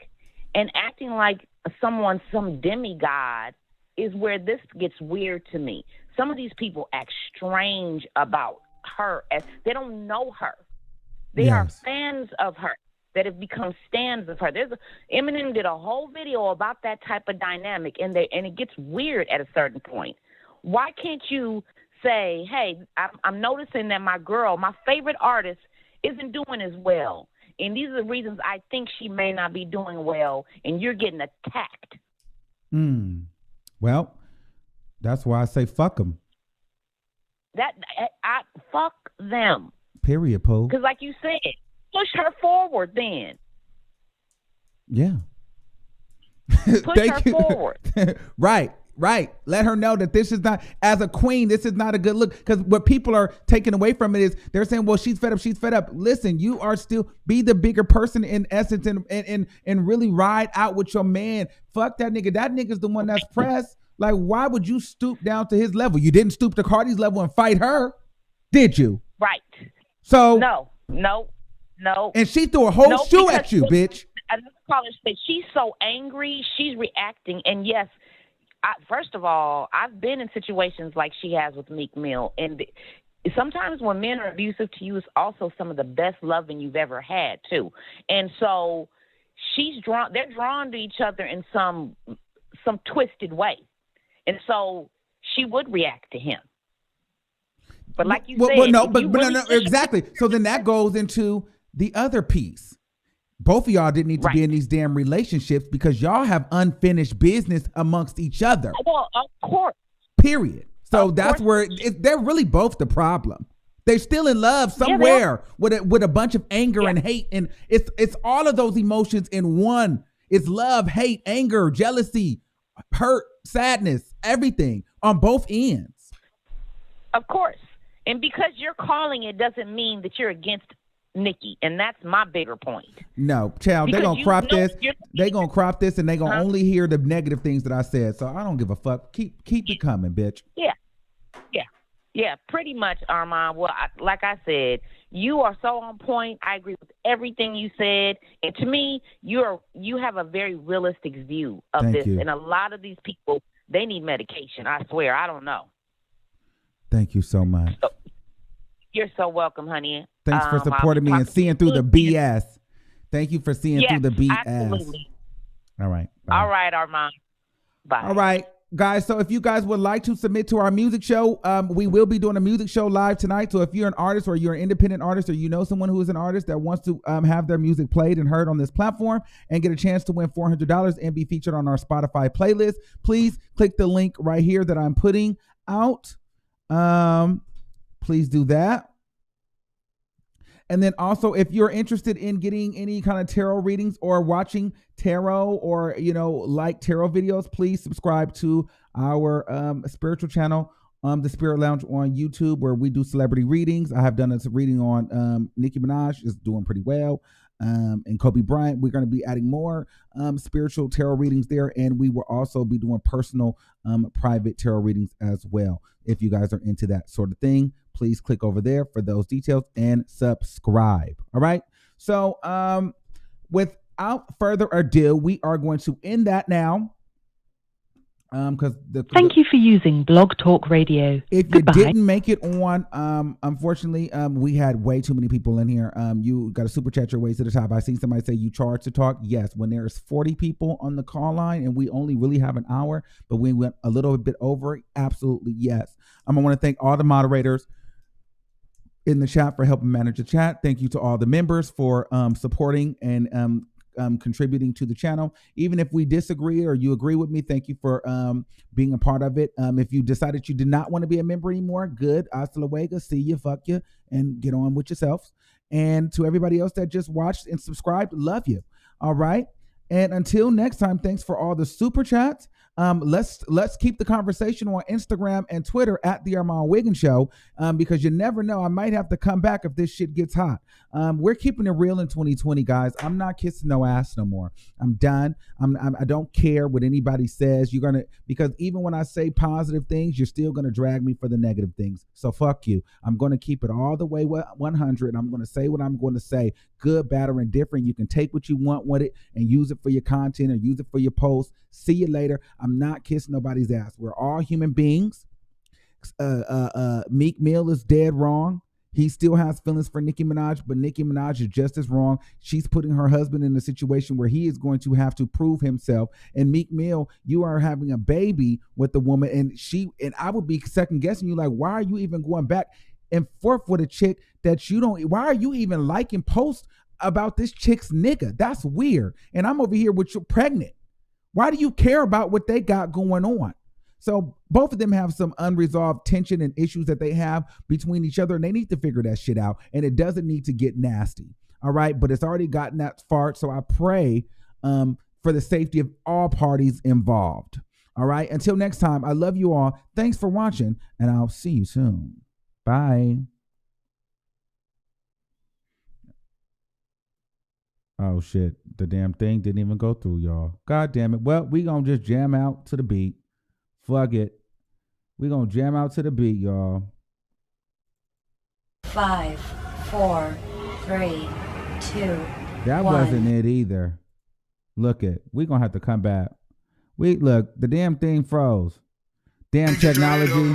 and acting like some demigod is where this gets weird to me. Some of these people act strange about her as they don't know her. They are fans of her that have become stans of her. Eminem did a whole video about that type of dynamic, and it gets weird at a certain point. Why can't you say, hey, I'm noticing that my favorite artist, isn't doing as well, and these are the reasons I think she may not be doing well, and you're getting attacked. Well, that's why I say fuck them. Fuck them. Period, Poe. Because like you said, push her forward then. Yeah. Push her forward. Right. Let her know that this is not, as a queen, this is not a good look. Because what people are taking away from it is they're saying, well, she's fed up. Listen, you are still, be the bigger person in essence and really ride out with your man. Fuck that nigga. That nigga's the one that's pressed. Like, why would you stoop down to his level? You didn't stoop to Cardi's level and fight her, did you? Right. So no. And she threw a whole shoe at you, bitch. Another caller said she's so angry, she's reacting. And yes, first of all, I've been in situations like she has with Meek Mill, and sometimes when men are abusive to you, it's also some of the best loving you've ever had too. And so they're drawn to each other in some twisted way, and so she would react to him. But like you said, exactly. So then that goes into the other piece. Both of y'all didn't need to be in these damn relationships because y'all have unfinished business amongst each other. Well, of course. Period. So that's where they're really both the problem. They're still in love somewhere with a bunch of anger and hate, and it's all of those emotions in one. It's love, hate, anger, jealousy, hurt, sadness, everything on both ends. Of course. And because you're calling it doesn't mean that you're against Nicki, and that's my bigger point. No, child, they're gonna crop this. They're gonna crop this, and they're gonna only hear the negative things that I said. So I don't give a fuck. Keep it coming, bitch. Yeah, pretty much, Armon. Well, like I said, you are so on point. I agree with everything you said, and to me, you have a very realistic view of Thank this. you. And a lot of these people, they need medication. I swear, I don't know. Thank you so much. You're so welcome, honey. Thanks for supporting me and seeing through the BS. Thank you for seeing through the BS. Absolutely. All right. Bye. All right, Armon. Bye. All right, guys. So if you guys would like to submit to our music show, we will be doing a music show live tonight. So if you're an artist or you're an independent artist or you know someone who is an artist that wants to have their music played and heard on this platform and get a chance to win $400 and be featured on our Spotify playlist, please click the link right here that I'm putting out. Please do that. And then also, if you're interested in getting any kind of tarot readings or watching tarot or, like tarot videos, please subscribe to our spiritual channel, The Spirit Lounge on YouTube, where we do celebrity readings. I have done a reading on Nicki Minaj, is doing pretty well. And Kobe Bryant. We're going to be adding more spiritual tarot readings there. And we will also be doing personal private tarot readings as well. If you guys are into that sort of thing, please click over there for those details and subscribe. All right. So without further ado, we are going to end that now. Thank you for using Blog Talk Radio. If you didn't make it on, unfortunately, we had way too many people in here. You got to super chat your way to the top. I see somebody say you charge to talk. Yes, when there's 40 people on the call line and we only really have an hour, but we went a little bit over, absolutely yes. I want to thank all the moderators in the chat for helping manage the chat. Thank you to all the members for supporting and contributing to the channel. Even if we disagree or you agree with me, thank you for being a part of it. If you decided you did not want to be a member anymore, good. Hasta luego. See you, fuck you, and get on with yourselves. And to everybody else that just watched and subscribed, love you. All right. And until next time, thanks for all the super chats. Let's keep the conversation on Instagram and Twitter at the Armon Wiggins Show, because you never know. I might have to come back if this shit gets hot. We're keeping it real in 2020, guys. I'm not kissing no ass no more. I'm done. I don't care what anybody says. Because even when I say positive things, you're still gonna drag me for the negative things. So fuck you. I'm gonna keep it all the way 100. I'm gonna say what I'm going to say, good, bad, or indifferent. You can take what you want with it and use it for your content or use it for your posts. See you later. I'm not kissing nobody's ass. We're all human beings. Meek Mill is dead wrong. He still has feelings for Nicki Minaj, but Nicki Minaj is just as wrong. She's putting her husband in a situation where he is going to have to prove himself. And Meek Mill, you are having a baby with the woman, and I would be second guessing you, like, why are you even going back and forth with a chick that you don't? Why are you even liking posts about this chick's nigga? That's weird. And I'm over here with you pregnant. Why do you care about what they got going on? So both of them have some unresolved tension and issues that they have between each other, and they need to figure that shit out. And it doesn't need to get nasty. All right. But it's already gotten that far. So I pray for the safety of all parties involved. All right. Until next time, I love you all. Thanks for watching, and I'll see you soon. Bye. Oh shit, the damn thing didn't even go through, y'all. God damn it. Well, we gonna just jam out to the beat. Fuck it. We gonna jam out to the beat, y'all. 5, 4, 3, 2, That 1. wasn't it either. Look it. We gonna have to come back. Look, the damn thing froze. Damn technology.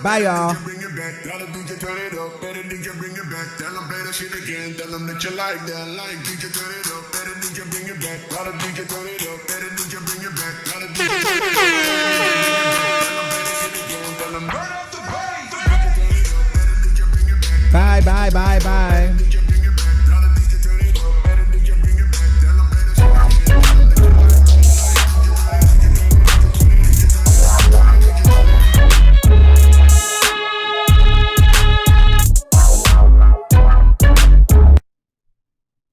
Bye, y'all. Bye, bye, bye, bye.